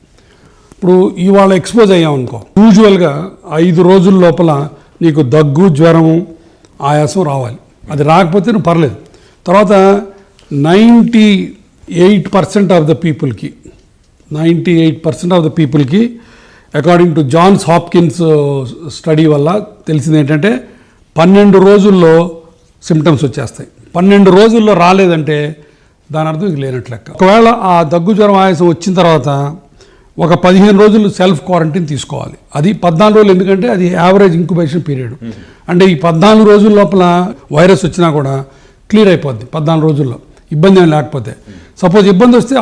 ఇప్పుడు ఇవాళ ఎక్స్పోజ్ అయ్యాం అనుకో, యూజువల్గా 5 రోజుల లోపల నీకు దగ్గు, జ్వరము, ఆయాసం రావాలి. అది రాకపోతే నువ్వు పర్లేదు. తర్వాత 98% ఆఫ్ ద పీపుల్కి according to Johns Hopkins study వల్ల తెలిసింది ఏంటంటే 12 రోజుల్లో సిమ్టమ్స్ వచ్చేస్తాయి. 12 రోజుల్లో రాలేదంటే దాని అర్థం ఇంక లేనట్లు లెక్క. ఒకవేళ ఆ దగ్గు, జ్వరం, ఆయాసం వచ్చిన తర్వాత ఒక 15 రోజులు సెల్ఫ్ క్వారంటైన్ తీసుకోవాలి. అది 14 రోజులు, ఎందుకంటే అది యావరేజ్ ఇంక్యుబేషన్ పీరియడ్. అంటే ఈ 14 రోజుల లోపల వైరస్ వచ్చినా కూడా క్లియర్ అయిపోద్ది 14 రోజుల్లో, ఇబ్బంది ఏమి లేకపోతే. సపోజ్ ఇబ్బంది వస్తే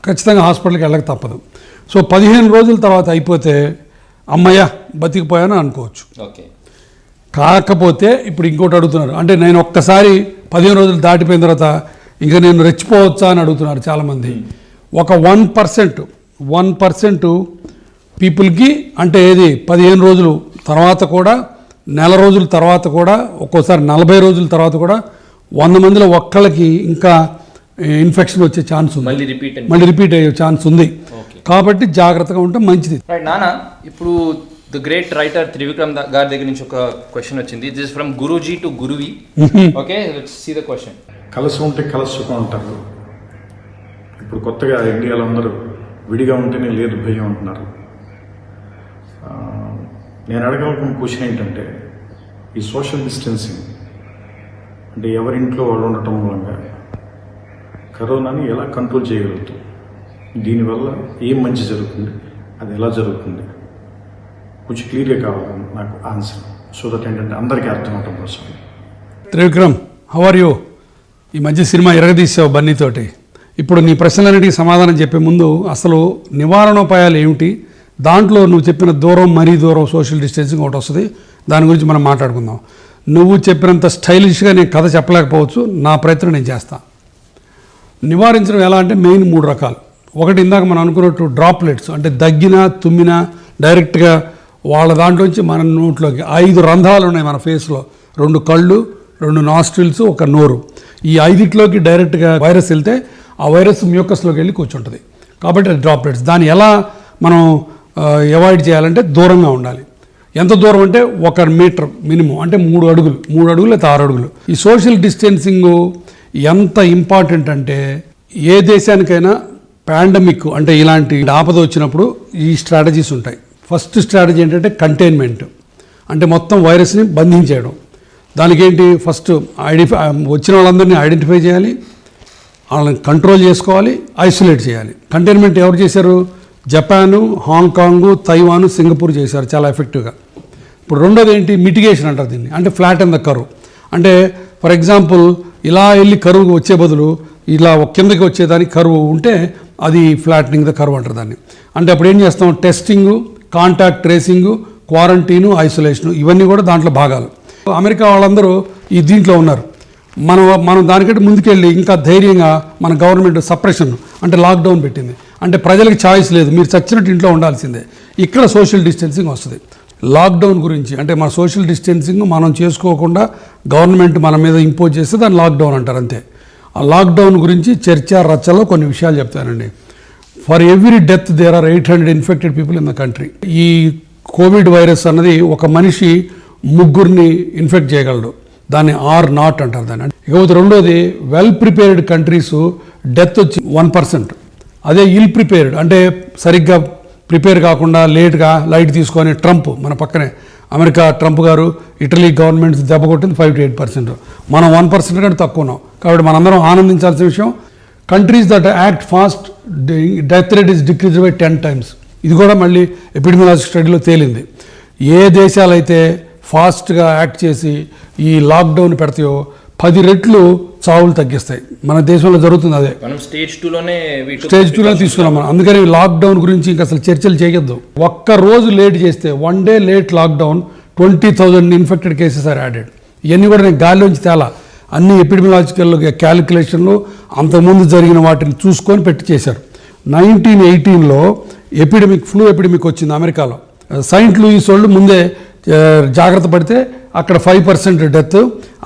ఖచ్చితంగా హాస్పిటల్కి వెళ్ళక తప్పదు. సో 15 రోజుల తర్వాత అయిపోతే అమ్మయ్య బతికిపోయాను అనుకోవచ్చు. ఓకే. కాకపోతే ఇప్పుడు ఇంకోటి అడుగుతున్నారు, అంటే నేను ఒక్కసారి 15 రోజులు దాటిపోయిన తర్వాత ఇంకా నేను రెచ్చిపోవచ్చా అని అడుగుతున్నారు చాలామంది. ఒక 1% పీపుల్కి, అంటే ఏది 15 రోజులు తర్వాత కూడా, నెల రోజుల తర్వాత కూడా, ఒక్కోసారి 40 రోజుల తర్వాత కూడా 100 మందిలో ఒక్కళ్ళకి ఇంకా ఇన్ఫెక్షన్ వచ్చే ఛాన్స్ ఉంది, మళ్ళీ రిపీట్ అయ్యే ఛాన్స్ ఉంది. కాబట్టి జాగ్రత్తగా ఉంటే మంచిది. రైట్ నాన్న, ఇప్పుడు ద గ్రేట్ రైటర్ త్రివిక్రమ్ గారి దగ్గర నుంచి ఒక క్వశ్చన్ వచ్చింది. This is from Guruji to గురువి. Okay, let's see the question. కలిసి ఉంటే కలిసి సుఖం అంటారు. ఇప్పుడు కొత్తగా ఇండియాలో అందరూ విడిగా ఉంటేనే లేదు భయం అంటున్నారు. నేను అడగాలనుకున్న క్వశ్చన్ ఏంటంటే, ఈ సోషల్ డిస్టెన్సింగ్ అంటే ఎవరింట్లో వాళ్ళు ఉండటం మూలంగా కరోనాని ఎలా కంట్రోల్ చేయగలుగుతాం? దీనివల్ల ఏం మంచి జరుగుతుంది, అది ఎలా జరుగుతుంది, కొంచెం క్లియర్గా కావాలి నాకు ఆన్సర్, సో దట్ ఏంటంటే అందరికీ అర్థం అవటం కోసం. Trivikram, how are you? ఈ మధ్య సినిమా ఎరగదీసావు బన్నీతోటి. ఇప్పుడు నీ ప్రశ్నలన్నిటికీ సమాధానం చెప్పే ముందు అసలు నివారణోపాయాలు ఏమిటి, దాంట్లో నువ్వు చెప్పిన దూరం, మరీ దూరం, సోషల్ డిస్టెన్సింగ్ ఒకటి వస్తుంది, దాని గురించి మనం మాట్లాడుకుందాం. నువ్వు చెప్పినంత స్టైలిష్గా నేను కథ చెప్పలేకపోవచ్చు, నా ప్రయత్నం నేను చేస్తాను. నివారించడం ఎలా అంటే మెయిన్ 3 రకాలు. ఒకటి ఇందాక మనం అనుకున్నట్టు డ్రాప్లెట్స్, అంటే దగ్గినా తుమ్మినా డైరెక్ట్గా వాళ్ళ దాంట్లోంచి మన నోట్లోకి 5 రంధ్రాలు ఉన్నాయి మన ఫేస్లో, 2 కళ్ళు, 2 నాస్ట్రిల్స్, 1 నోరు. ఈ 5 డైరెక్ట్గా వైరస్ వెళ్తే ఆ వైరస్ మ్యూకస్లోకి వెళ్ళి కూర్చుంటుంది. కాబట్టి అది డ్రాప్లెట్స్. దాన్ని ఎలా మనం అవాయిడ్ చేయాలంటే దూరంగా ఉండాలి. ఎంత దూరం అంటే 1 మీటర్ మినిమం, అంటే 3 అడుగులు లేదా 6 అడుగులు. ఈ సోషల్ డిస్టెన్సింగ్ ఎంత ఇంపార్టెంట్ అంటే ఏ దేశానికైనా పాండమిక్ అంటే ఇలాంటి ఆపద వచ్చినప్పుడు ఈ స్ట్రాటజీస్ ఉంటాయి. ఫస్ట్ స్ట్రాటజీ ఏంటంటే కంటైన్మెంట్, అంటే మొత్తం వైరస్ని బంధించేయడం. దానికి ఏంటి, ఫస్ట్ వచ్చిన వాళ్ళందరినీ ఐడెంటిఫై చేయాలి, వాళ్ళని కంట్రోల్ చేసుకోవాలి, ఐసోలేట్ చేయాలి. కంటైన్మెంట్ ఎవరు చేశారు? జపాను, హాంకాంగు, తైవాను, సింగపూర్ చేశారు చాలా ఎఫెక్టివ్గా. ఇప్పుడు రెండోది ఏంటి, మిటిగేషన్ అంటారు దీన్ని, అంటే ఫ్లాట్ ఇన్ ద కర్వ్. అంటే ఫర్ ఎగ్జాంపుల్ ఇలా వెళ్ళి కరువు వచ్చే బదులు ఇలా కిందకి వచ్చేదానికి కరువు ఉంటే అది ఫ్లాట్నింగ్ ద కర్వ్ అంటారు దాన్ని. అంటే అప్పుడు ఏం చేస్తాం, టెస్టింగు, కాంటాక్ట్ ట్రేసింగు, క్వారంటైను, ఐసోలేషను, ఇవన్నీ కూడా దాంట్లో భాగాలు. అమెరికా వాళ్ళందరూ ఈ దీంట్లో ఉన్నారు. మనం దానికంటే ముందుకెళ్ళి ఇంకా ధైర్యంగా మన గవర్నమెంట్ సప్రెషన్ అంటే లాక్డౌన్ పెట్టింది. అంటే ప్రజలకు ఛాయిస్ లేదు, మీరు చచ్చినట్టు ఇంట్లో ఉండాల్సిందే. ఇక్కడ సోషల్ డిస్టెన్సింగ్ వస్తుంది. లాక్డౌన్ గురించి అంటే మన సోషల్ డిస్టెన్సింగ్ మనం చేసుకోకుండా గవర్నమెంట్ మన మీద ఇంపోజ్ చేస్తే దాన్ని లాక్డౌన్ అంటారు అంతే. ఆ లాక్డౌన్ గురించి చర్చ రచ్చలో కొన్ని విషయాలు చెప్తానండి. For every death there are 800 infected people in the country. ఈ కోవిడ్ వైరస్ అన్నది ఒక మనిషి 3 ఇన్ఫెక్ట్ చేయగలడు, దాన్ని ఆర్ నాట్ అంటారు దాన్ని. ఇకపోతే రెండోది, వెల్ ప్రిపేర్డ్ కంట్రీస్ డెత్ వచ్చి 1%. అదే ఇల్ ప్రిపేర్డ్ అంటే సరిగ్గా ప్రిపేర్ కాకుండా లేట్గా లైట్ తీసుకొని ట్రంప్ మన పక్కనే అమెరికా ట్రంప్ గారు ఇటలీ గవర్నమెంట్ దెబ్బ కొట్టింది 5 to 8%. మనం 1% కంటే తక్కువ ఉన్నాం. కాబట్టి మనందరం ఆనందించాల్సిన విషయం. Countries that act fast death rate is decrease by 10 times. ఇది కూడా మళ్ళీ ఎపిడమియాలజీ స్టడీలో తేలింది. ఏ దేశాలైతే ఫాస్ట్గా యాక్ట్ చేసి ఈ లాక్డౌన్ పెడతాయో 10 రెట్లు చావులు తగ్గిస్తాయి. మన దేశంలో జరుగుతుంది అదే. మనం స్టేజ్ 2లోనే తీసుకున్నాం మనం. అందుకని లాక్డౌన్ గురించి ఇంకా అసలు చర్చలు చేయొద్దు. ఒక్క రోజు లేట్ చేస్తే 1 day late lockdown 20,000 infected cases are added. ఇవన్నీ కూడా నేను గాలిలోంచి తేలా, అన్ని ఎపిడమియాలజికల్ క్యాలిక్యులేషన్లు అంతకుముందు జరిగిన వాటిని చూసుకొని పెట్టి చేశారు. 1918లో ఫ్లూ ఎపిడమిక్ వచ్చింది అమెరికాలో. సెయింట్ లూయిస్ వాళ్ళు ముందే జాగ్రత్త పడితే అక్కడ 5% డెత్.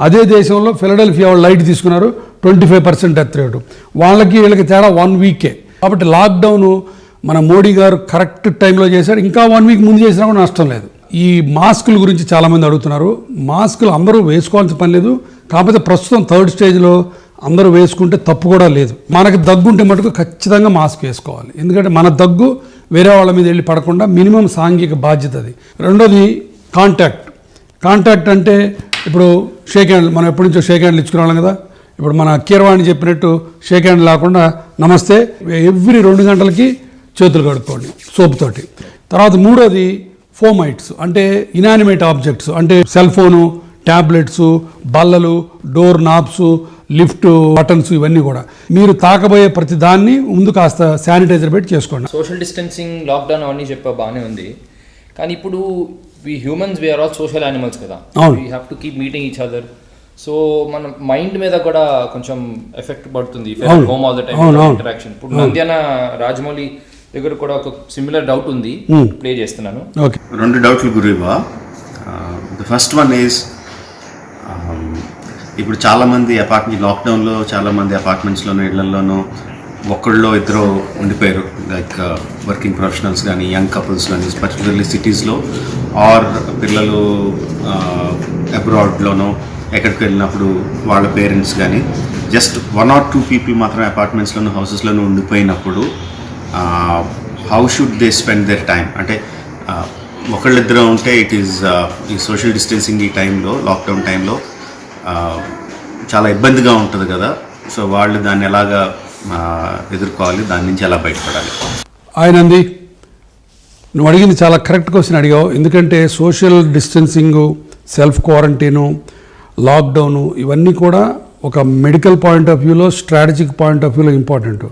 అదే దేశంలో ఫిలడెల్ఫియా వాళ్ళు లైట్ తీసుకున్నారు, 25% డెత్ రేటు. వీళ్ళకి తేడా 1 week. కాబట్టి లాక్డౌన్ మన మోడీ గారు కరెక్ట్ టైంలో చేశారు. ఇంకా 1 week ముందు చేసినా కూడా నష్టం లేదు. ఈ మాస్కుల గురించి చాలామంది అడుగుతున్నారు. మాస్కులు అందరూ వేసుకోవాల్సిన పని లేదు, కాకపోతే ప్రస్తుతం 3rd స్టేజ్లో అందరూ వేసుకుంటే తప్పు కూడా లేదు. మనకు దగ్గుంటే మటుకు ఖచ్చితంగా మాస్క్ వేసుకోవాలి. ఎందుకంటే మన దగ్గు వేరే వాళ్ళ మీద వెళ్ళి పడకుండా మినిమం సాంఘిక బాధ్యత అది. రెండోది కాంటాక్ట్ అంటే ఇప్పుడు షేక్ హ్యాండ్, మనం ఎప్పటి నుంచో షేక్ హ్యాండ్లు ఇచ్చుకునే వాళ్ళం కదా. ఇప్పుడు మన కీరవాణి చెప్పినట్టు షేక్ హ్యాండ్ లేకుండా నమస్తే, ఎవ్రీ 2 గంటలకి చేతులు కడుక్కోండి సోప్ తోటి. తర్వాత మూడోది ఫోమైట్స్ అంటే ఇనానిమేట్ ఆబ్జెక్ట్స్, అంటే సెల్ ఫోను, ట్యాబ్లెట్స్, బల్లలు, డోర్ నాబ్స్, లిఫ్ట్ బటన్స్, ఇవన్నీ కూడా మీరు తాకబోయే ప్రతి దాన్ని ముందు కాస్త శానిటైజర్ పెట్టి చేసుకోండి. సోషల్ డిస్టెన్సింగ్, లాక్డౌన్ అవన్నీ చెప్పా బాగానే ఉంది. కానీ ఇప్పుడు we humans we're all social animals కదా. We have to keep meeting each other. So మన మైండ్ మీద కూడా కొంచెం ఎఫెక్ట్ పడుతుంది. Home all the time interaction. ఇప్పుడు నంద్యాన రాజమౌళి దగ్గర కూడా ఒక సిమిలర్ డౌట్ ఉంది, ప్లే చేస్తున్నాను. 2 డౌట్లు గురువా. ద ఫస్ట్ వన్ ఈజ్, ఇప్పుడు చాలామంది లాక్డౌన్లో చాలామంది అపార్ట్మెంట్స్లోనూ ఇళ్లలోనూ ఒక్కళ్ళో ఇద్దరు ఉండిపోయారు. లైక్ వర్కింగ్ ప్రొఫెషనల్స్ కానీ, యంగ్ కపుల్స్ కానీ, పర్టికులర్లీ సిటీస్లో, ఆర్ పిల్లలు అబ్రాడ్లోనో ఎక్కడికి వెళ్ళినప్పుడు వాళ్ళ పేరెంట్స్ కానీ, జస్ట్ 1 or 2 people మాత్రమే అపార్ట్మెంట్స్లోనూ హౌసెస్లోనూ ఉండిపోయినప్పుడు how should they spend their time? అంటే ఒకళ్ళిద్దరు ఉంటే ఇట్ ఈస్ ఈ సోషల్ డిస్టెన్సింగ్ ఈ టైంలో, లాక్డౌన్ టైంలో చాలా ఇబ్బందిగా ఉంటుంది కదా. సో వాళ్ళు దాన్ని ఎలాగా ఎదుర్కోవాలి, దాని నుంచి ఎలా బయటపడాలి? ఆయనంది నువ్వు అడిగింది చాలా కరెక్ట్ క్వశ్చన్ అడిగావు. ఎందుకంటే సోషల్ డిస్టెన్సింగు, సెల్ఫ్ క్వారంటైను, లాక్డౌను ఇవన్నీ కూడా ఒక మెడికల్ పాయింట్ ఆఫ్ వ్యూలో, స్ట్రాటజిక్ పాయింట్ ఆఫ్ వ్యూలో ఇంపార్టెంట్.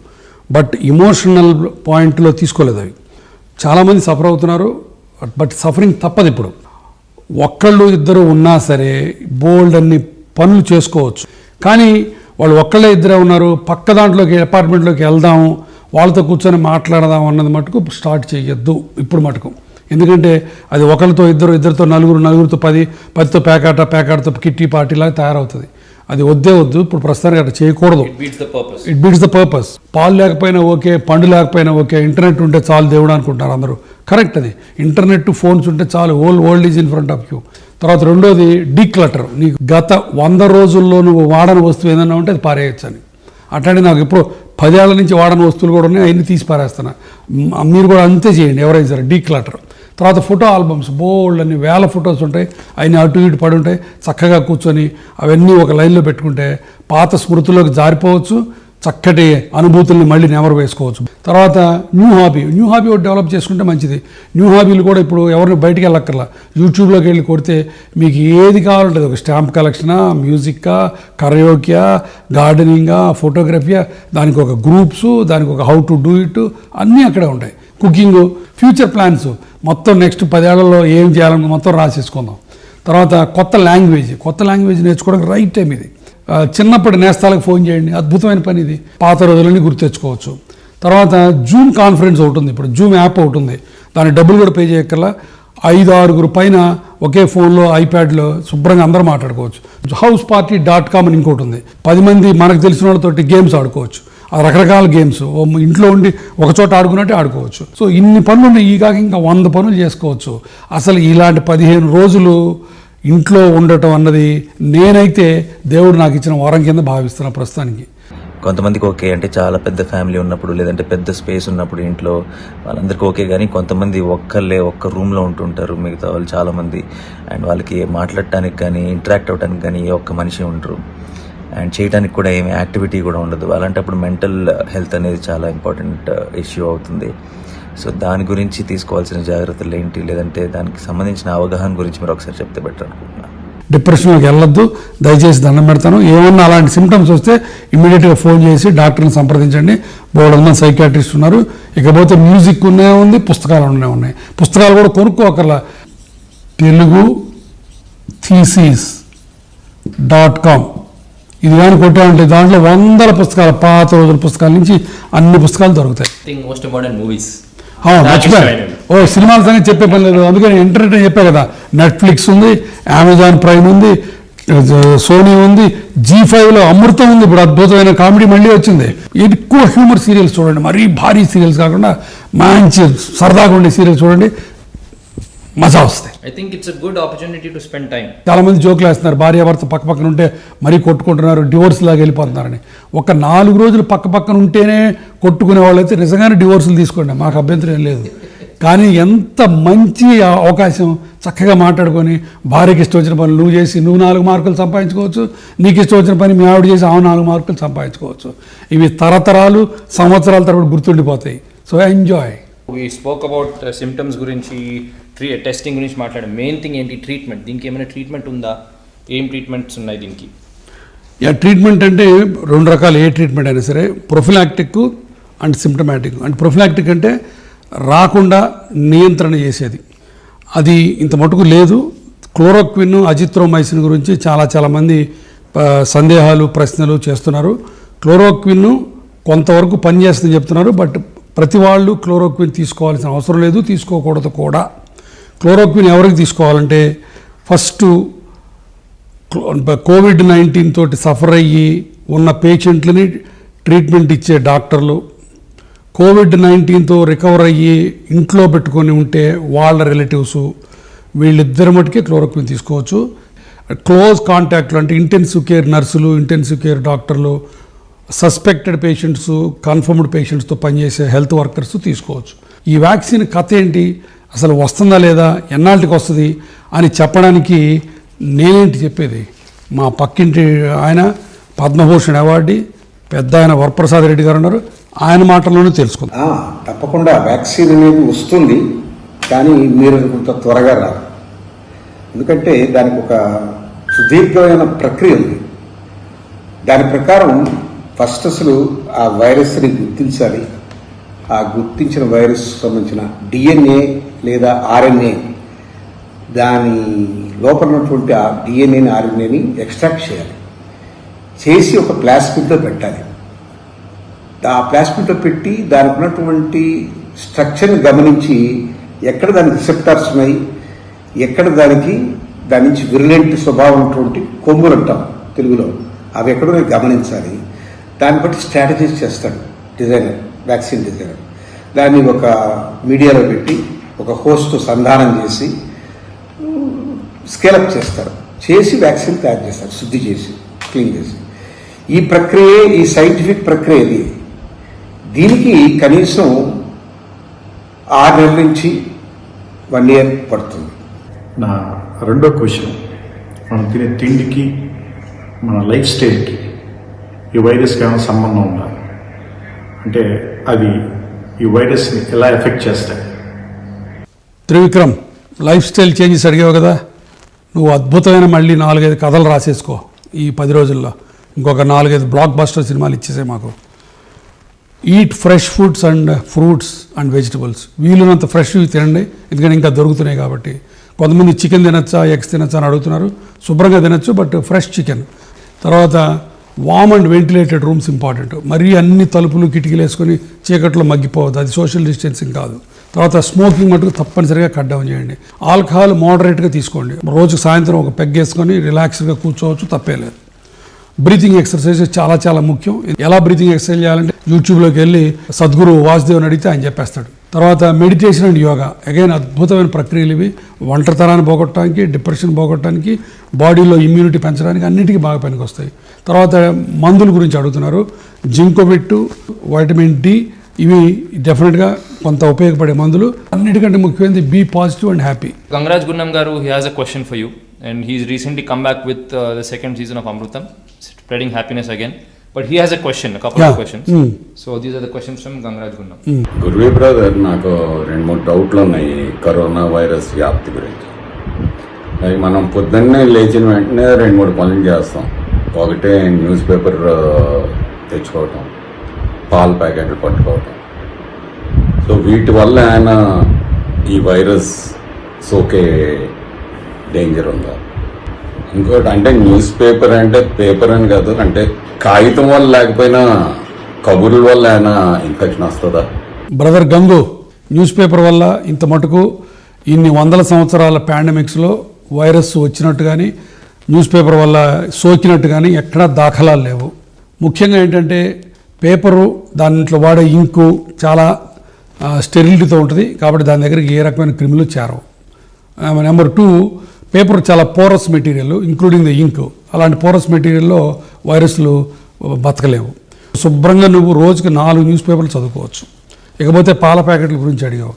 బట్ ఇమోషనల్ పాయింట్లో తీసుకోలేదు అవి. చాలామంది సఫర్ అవుతున్నారు, బట్ సఫరింగ్ తప్పదు. ఇప్పుడు ఒక్కళ్ళు ఇద్దరు ఉన్నా సరే బోల్డ్ అన్ని పనులు చేసుకోవచ్చు. కానీ వాళ్ళు ఒక్కళ్ళే ఇద్దరే ఉన్నారు, పక్క దాంట్లోకి అపార్ట్మెంట్లోకి వెళ్దాము, వాళ్ళతో కూర్చొని మాట్లాడదాం అన్నది మటుకు స్టార్ట్ చేయొద్దు ఇప్పుడు మటుకు. ఎందుకంటే అది ఒకరితో ఇద్దరితో నలుగురితో 10తో పేకాటతో కిట్టి పార్టీలాగా తయారవుతుంది. అది వద్దు. ఇప్పుడు ప్రస్తుతానికి అట్లా చేయకూడదు. It beats the purpose. పాలు లేకపోయినా ఓకే, పండు లేకపోయినా ఓకే, ఇంటర్నెట్ ఉంటే చాలు దేవుడు అనుకుంటారు అందరూ. కరెక్ట్, అది ఇంటర్నెట్, ఫోన్స్ ఉంటే చాలు, world is in front of you. తర్వాత రెండోది డీక్లటర్. నీకు గత 100 రోజుల్లో నువ్వు వాడని వస్తువు ఏదన్నా ఉంటే అది పారేయచ్చు అని. అట్లాంటి నాకు ఇప్పుడు 10 ఏళ్ల నుంచి వాడని వస్తువులు కూడా ఉన్నాయి, అవన్నీ తీసి పారేస్తున్నా. మీరు కూడా అంతే చేయండి ఎవరైనా సరే, డీక్లటర్. తర్వాత ఫోటో ఆల్బమ్స్, బోల్డ్ అన్ని వేల ఫొటోస్ ఉంటాయి, అవన్నీ అటు ఇటు పడి ఉంటాయి. చక్కగా కూర్చొని అవన్నీ ఒక లైన్లో పెట్టుకుంటే పాత స్మృతుల్లోకి జారిపోవచ్చు, చక్కటి అనుభూతుల్ని మళ్ళీ నెవరు వేసుకోవచ్చు. తర్వాత న్యూ హాబీ ఒకటి డెవలప్ చేసుకుంటే మంచిది. న్యూ హాబీలు కూడా ఇప్పుడు ఎవరిని బయటికి వెళ్ళక్కర్లా, యూట్యూబ్లోకి వెళ్ళి కొడితే మీకు ఏది కావాలంటే ఒక స్టాంప్ కలెక్షనా, మ్యూజిక్కా, కరయోకియా, గార్డెనింగా, ఫోటోగ్రఫీయా, దానికి ఒక గ్రూప్స్, దానికి ఒక హౌ టు డూ ఇట్ అన్నీ అక్కడే ఉంటాయి. కుకింగ్, ఫ్యూచర్ ప్లాన్స్ మొత్తం నెక్స్ట్ 10 ఏళ్లలో ఏం చేయాలని మొత్తం రాసేసుకుందాం. తర్వాత కొత్త లాంగ్వేజ్ నేర్చుకోవడానికి రైట్ టైం ఇది. చిన్నప్పటి నేస్తాలకు ఫోన్ చేయండి, అద్భుతమైన పని ఇది. పాత రోజులని గుర్తు తెచ్చుకోవచ్చు. తర్వాత జూమ్ కాన్ఫరెన్స్ ఒకటి ఉంది, ఇప్పుడు జూమ్ యాప్ ఒకటి ఉంది, దానికి డబ్బులు కూడా పే చేయక్కర్లా. 5-6 పైన ఒకే ఫోన్లో, ఐప్యాడ్లో శుభ్రంగా అందరూ మాట్లాడుకోవచ్చు. houseparty.com అని ఇంకోటి ఉంది, 10 మంది మనకు తెలిసిన వాళ్ళతోటి గేమ్స్ ఆడుకోవచ్చు. రకరకాల గేమ్స్ ఇంట్లో ఉండి ఒక చోట ఆడుకున్నట్టే ఆడుకోవచ్చు. సో ఇన్ని పనులు ఉన్నాయి, ఈ కాక ఇంకా 100 పనులు చేసుకోవచ్చు. అసలు ఇలాంటి 15 రోజులు ఇంట్లో ఉండటం అన్నది నేనైతే దేవుడు నాకు ఇచ్చిన వరం కింద భావిస్తున్నా ప్రస్తుతానికి. కొంతమందికి ఓకే అంటే చాలా పెద్ద ఫ్యామిలీ ఉన్నప్పుడు, లేదంటే పెద్ద స్పేస్ ఉన్నప్పుడు ఇంట్లో వాళ్ళందరికీ ఓకే. కానీ కొంతమంది ఒక్క రూమ్లో ఉంటుంటారు, మిగతా వాళ్ళు చాలామంది, అండ్ వాళ్ళకి మాట్లాడటానికి కానీ ఇంటరాక్ట్ అవ్వడానికి కానీ ఒక్క మనిషి ఉండరు, అండ్ చేయడానికి కూడా ఏమి యాక్టివిటీ కూడా ఉండదు. అలాంటప్పుడు మెంటల్ హెల్త్ అనేది చాలా ఇంపార్టెంట్ ఇష్యూ అవుతుంది. సో దాని గురించి తీసుకోవాల్సిన జాగ్రత్తలు ఏంటి, లేదంటే దానికి సంబంధించిన అవగాహన గురించి మీరు ఒకసారి చెప్తే బెటర్ అనుకుంటున్నాను. డిప్రెషన్లోకి వెళ్ళొద్దు, దయచేసి దండం పెడతాను. ఏమన్నా అలాంటి సిమ్టమ్స్ వస్తే ఇమ్మీడియట్గా ఫోన్ చేసి డాక్టర్ని సంప్రదించండి. బోర్డు సైకాట్రిస్ట్ ఉన్నారు. ఇకపోతే మ్యూజిక్ ఉన్నాయి, పుస్తకాలు ఉన్నాయి. పుస్తకాలు కూడా కొనుక్కోకర్లా. తెలుగు thesis.com ఇది కానీ కొట్టామంటే దాంట్లో 100 పుస్తకాలు, పాత రోజుల పుస్తకాల నుంచి అన్ని పుస్తకాలు దొరుకుతాయి. మోస్ట్ ఇంపార్టెంట్ మూవీస్ మర్చిపోయాను. సినిమాల సంగతి చెప్పే పని లేదు, అందుకని ఇంటర్నెట్ చెప్పే కదా. నెట్ఫ్లిక్స్ ఉంది, అమెజాన్ ప్రైమ్ ఉంది, సోనీ ఉంది, G5లో అమృతం ఉంది. ఇప్పుడు అద్భుతమైన కామెడీ మళ్ళీ వచ్చింది. ఎక్కువ హ్యూమర్ సీరియల్స్ చూడండి, మరీ భారీ సీరియల్స్ కాకుండా మంచి సరదాగా ఉండే సీరియల్స్ చూడండి, మజా వస్తాయి. I think it's a good opportunity to spend time. చాలా మంది జోకులు వేస్తున్నారు, భార్యాభర్త పక్కన ఉంటే మరీ కొట్టుకుంటున్నారు, డివోర్స్ లాగా వెళ్ళిపోతున్నారని. ఒక 4 రోజులు పక్కన ఉంటేనే కొట్టుకునే వాళ్ళు అయితే నిజంగానే డివోర్సులు తీసుకోండి, మాకు అభ్యంతరం ఏం లేదు. కానీ ఎంత మంచి అవకాశం, చక్కగా మాట్లాడుకొని భార్యకి ఇష్టం వచ్చిన పని నువ్వు చేసి నువ్వు 4 మార్కులు సంపాదించుకోవచ్చు, నీకు ఇష్టం వచ్చిన పని మీ ఆవిడ చేసి 4 మార్కులు సంపాదించుకోవచ్చు. ఇవి తరతరాలు సంవత్సరాల తరబడి గుర్తుండిపోతాయి. So enjoy. We spoke about symptoms గురించి, టెస్టింగ్ గురించి మాట్లాడాం. మెయిన్ థింగ్ ఏంటి? ట్రీట్మెంట్. దీనికి ఏమైనా ట్రీట్మెంట్ ఉందా? ఏం ట్రీట్మెంట్స్ ఉన్నాయి దీనికి? ట్రీట్మెంట్ అంటే 2 రకాలు. ఏ ట్రీట్మెంట్ అయినా సరే, ప్రొఫిలాక్టిక్ అండ్ సిమ్టమాటిక్. అంటే ప్రొఫిలాక్టిక్ అంటే రాకుండా నియంత్రణ చేసేది, అది ఇంత మటుకు లేదు. క్లోరోక్విన్, అజిత్రోమైసిన్ గురించి చాలామంది సందేహాలు, ప్రశ్నలు చేస్తున్నారు. క్లోరోక్విన్ కొంతవరకు పనిచేస్తుందని చెప్తున్నారు, బట్ ప్రతి వాళ్ళు క్లోరోక్విన్ తీసుకోవాల్సిన అవసరం లేదు, తీసుకోకూడదు కూడా. క్లోరోక్విన్ ఎవరికి తీసుకోవాలంటే, ఫస్ట్ COVID-19 తోటి సఫర్ అయ్యి ఉన్న పేషెంట్లని ట్రీట్మెంట్ ఇచ్చే డాక్టర్లు, COVID-19తో రికవర్ అయ్యి ఇంట్లో పెట్టుకొని ఉంటే వాళ్ళ రిలేటివ్స్, వీళ్ళిద్దరి మటుకే క్లోరోక్విన్ తీసుకోవచ్చు. క్లోజ్ కాంటాక్ట్లు అంటే ఇంటెన్సివ్ కేర్ నర్సులు, ఇంటెన్సివ్ కేర్ డాక్టర్లు, సస్పెక్టెడ్ పేషెంట్స్, కన్ఫర్మ్డ్ పేషెంట్స్తో పనిచేసే హెల్త్ వర్కర్స్ తీసుకోవచ్చు. ఈ వ్యాక్సిన్ కథ ఏంటి, అసలు వస్తుందా లేదా, ఎన్నాళ్ళకి వస్తుంది అని చెప్పడానికి నేనేంటి చెప్పేది. మా పక్కింటి ఆయన పద్మభూషణ్ అవార్డు పెద్ద ఆయన వరప్రసాద్ రెడ్డి గారు ఉన్నారు, ఆయన మాటల్లోనే తెలుసుకుందాం. తప్పకుండా వ్యాక్సిన్ అనేది వస్తుంది, కానీ మీరు కొంత త్వరగా రాదు. ఎందుకంటే దానికి ఒక సుదీర్ఘమైన ప్రక్రియ ఉంది. దాని ప్రకారం ఫస్ట్ అసలు ఆ వైరస్ని గుర్తించాలి. ఆ గుర్తించిన వైరస్ సంబంధించిన DNA లేదా RNA, దాని లోపల ఉన్నటువంటి ఆ DNAని RNAని ఎక్స్ట్రాక్ట్ చేయాలి. చేసి ఒక ప్లాస్మిడ్లో పెట్టాలి. ఆ ప్లాస్మిడ్లో పెట్టి దానికి ఉన్నటువంటి స్ట్రక్చర్ని గమనించి ఎక్కడ దానికి రిసెప్టార్స్ ఉన్నాయి, ఎక్కడ దాని నుంచి విరులెంట్ స్వభావం ఉన్నటువంటి కొమ్ములు అంటాం తెలుగులో, అవి ఎక్కడో గమనించాలి. దాన్ని బట్టి స్ట్రాటజీస్ చేస్తాడు డిజైనర్, వ్యాక్సిన్ డిజైనర్. దాన్ని ఒక మీడియాలో పెట్టి ఒక హోస్ట్ సంధానం చేసి స్కేలప్ చేస్తారు, చేసి వ్యాక్సిన్ తయారు చేస్తారు, శుద్ధి చేసి క్లీన్ చేసి. ఈ ప్రక్రియ, ఈ సైంటిఫిక్ ప్రక్రియ ఇది. దీనికి కనీసం 6 నెలల నుంచి 1 ఇయర్ పడుతుంది. నా రెండో క్వశ్చన్, మనం తినే తిండికి, మన లైఫ్ స్టైల్కి ఈ వైరస్కి ఏమైనా సంబంధం ఉందా, అంటే అవి ఈ వైరస్ని ఎలా ఎఫెక్ట్ చేస్తాయి? త్రివిక్రమ్, లైఫ్ స్టైల్ చేంజెస్ అడిగావు కదా, నువ్వు అద్భుతమైన మళ్ళీ 4-5 కథలు రాసేసుకో ఈ 10 రోజుల్లో. ఇంకొక 4-5 బ్లాక్ బస్టర్ సినిమాలు ఇచ్చేసే మాకు. Eat fresh foods and fruits and vegetables. వీలున్నంత ఫ్రెష్ తినండి, ఎందుకంటే ఇంకా దొరుకుతున్నాయి కాబట్టి. కొంతమంది చికెన్ తినచ్చా, ఎగ్స్ తినచ్చా అని అడుగుతున్నారు. శుభ్రంగా తినచ్చు, బట్ ఫ్రెష్ చికెన్. తర్వాత warm and ventilated rooms important. మరీ అన్ని తలుపులు కిటికీలు వేసుకొని చీకట్లో మగ్గిపోవద్దు, అది సోషల్ డిస్టెన్సింగ్ కాదు. తర్వాత స్మోకింగ్ మటుకు తప్పనిసరిగా కట్ డౌన్ చేయండి. ఆల్కహాల్ మోడరేట్గా తీసుకోండి. రోజు సాయంత్రం ఒక పెగ్ వేసుకొని రిలాక్స్గా కూర్చోవచ్చు, తప్పేలేదు. బ్రీతింగ్ ఎక్సర్సైజెస్ చాలా చాలా ముఖ్యం. ఎలా బ్రీతింగ్ ఎక్సర్సైజ్ చేయాలంటే యూట్యూబ్లోకి వెళ్ళి సద్గురు వాసుదేవ్ని అడిగితే ఆయన చెప్పేస్తాడు. తర్వాత మెడిటేషన్ అండ్ యోగా, అగైన్ అద్భుతమైన ప్రక్రియలు ఇవి. ఒంటరితనాన్ని పోగొట్టడానికి, డిప్రెషన్ పోగొట్టడానికి, బాడీలో ఇమ్యూనిటీ పెంచడానికి అన్నిటికీ బాగా పనికొస్తాయి. తర్వాత మందుల గురించి అడుగుతున్నారు. జింకోబిట్, వైటమిన్ డి, ఇవి డెఫినెట్గా కొంత ఉపయోగపడే మందులు. అన్నిటికంటే ముఖ్యమైనది be positive and happy. Gangaraj Gunnam garu, he has a question for you and he's recently come back with the second season of Amrutam, spreading happiness again. But he has a question, a couple of questions. So these are the questions from Gangaraj Gunnam. గురువే brother, నాకు 2-3 డౌట్లు ఉన్నాయి corona virus వ్యాప్తి గురించి. అవి మనం పొద్దున్నే లేచిన వెంటనే 2-3 పనులు చేస్తాం. ఒకటే న్యూస్ పేపర్ తెచ్చుకోవటం, పాల ప్యాకెట్లు పట్టుకోవటం. సో వీటి వల్ల ఆయన ఈ వైరస్ సోకే డేంజర్ ఉందా? ఇంకోటి అంటే న్యూస్ పేపర్ అంటే పేపర్ అని కాదు, అంటే కాగితం వల్ల లేకపోయినా కబుర్ల వల్ల ఏమైనా ఇన్ఫెక్షన్ వస్తుందా? బ్రదర్ గంగు, న్యూస్ పేపర్ వల్ల ఇంత మటుకు ఇన్ని 100 సంవత్సరాల పాండమిక్స్లో వైరస్ వచ్చినట్టు కానీ న్యూస్ పేపర్ వల్ల సోకినట్టు కానీ ఎక్కడా దాఖలాలు లేవు. ముఖ్యంగా ఏంటంటే పేపరు, దాంట్లో వాడే ఇంకు చాలా స్టెరిలిటీతో ఉంటుంది కాబట్టి దాని దగ్గరికి ఏ రకమైన క్రిములు చేరవు. నెంబర్ 2, పేపర్ చాలా పోరస్ మెటీరియల్, ఇంక్లూడింగ్ ద ఇంక్. అలాంటి పోరస్ మెటీరియల్లో వైరస్లు బతకలేవు. శుభ్రంగా నువ్వు రోజుకి 4 న్యూస్ పేపర్లు చదువుకోవచ్చు. ఇకపోతే పాల ప్యాకెట్ల గురించి అడిగావు.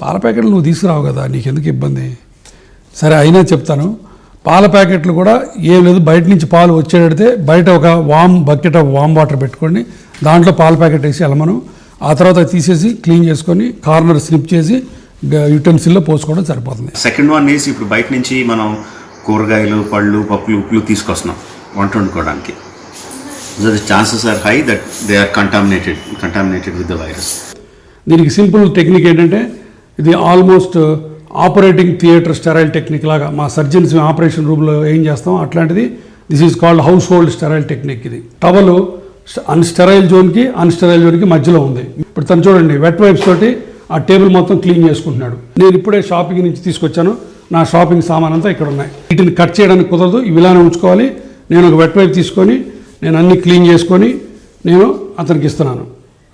పాల ప్యాకెట్లు నువ్వు తీసుకురావు కదా, నీకెందుకు ఇబ్బంది? సరే, అయినా చెప్తాను. పాల ప్యాకెట్లు కూడా ఏం లేదు, బయట నుంచి పాలు వచ్చేటడితే బయట ఒక బకెట్ ఆఫ్ వామ్ వాటర్ పెట్టుకోండి, దాంట్లో పాల ప్యాకెట్ వేసి వెళ్ళమను. ఆ తర్వాత తీసేసి క్లీన్ చేసుకొని కార్నర్ స్నిప్ చేసి యూటెన్సిల్లో పోసుకోవడం సరిపోతుంది. సెకండ్ వన్ ఈజ్, ఇప్పుడు బయట నుంచి మనం కూరగాయలు, పళ్ళు, పప్పులు, ఉప్పులు తీసుకొస్తున్నాం వంట వండుకోవడానికి. The chances are high that they are contaminated with the virus. దీనికి సింపుల్ టెక్నిక్ ఏంటంటే, ఇది almost operating theatre sterile technique లాగా. మా సర్జన్స్ ఆపరేషన్ రూమ్లో ఏం చేస్తాం అట్లాంటిది. This is called household sterile technique. ఇది టవల్ అన్స్టెరైల్ జోన్కి మధ్యలో ఉంది. ఇప్పుడు తను చూడండి, వెట్ వైప్స్ తోటి ఆ టేబుల్ మొత్తం క్లీన్ చేసుకుంటున్నాడు. నేను ఇప్పుడే షాపింగ్ నుంచి తీసుకొచ్చాను, నా షాపింగ్ సామాన్ అంతా ఇక్కడ ఉన్నాయి. వీటిని కట్ చేయడానికి కుదరదు, ఇవి ఇలానే ఉంచుకోవాలి. నేను ఒక వెట్ వైప్ తీసుకొని నేను అన్ని క్లీన్ చేసుకొని నేను అతనికి ఇస్తున్నాను.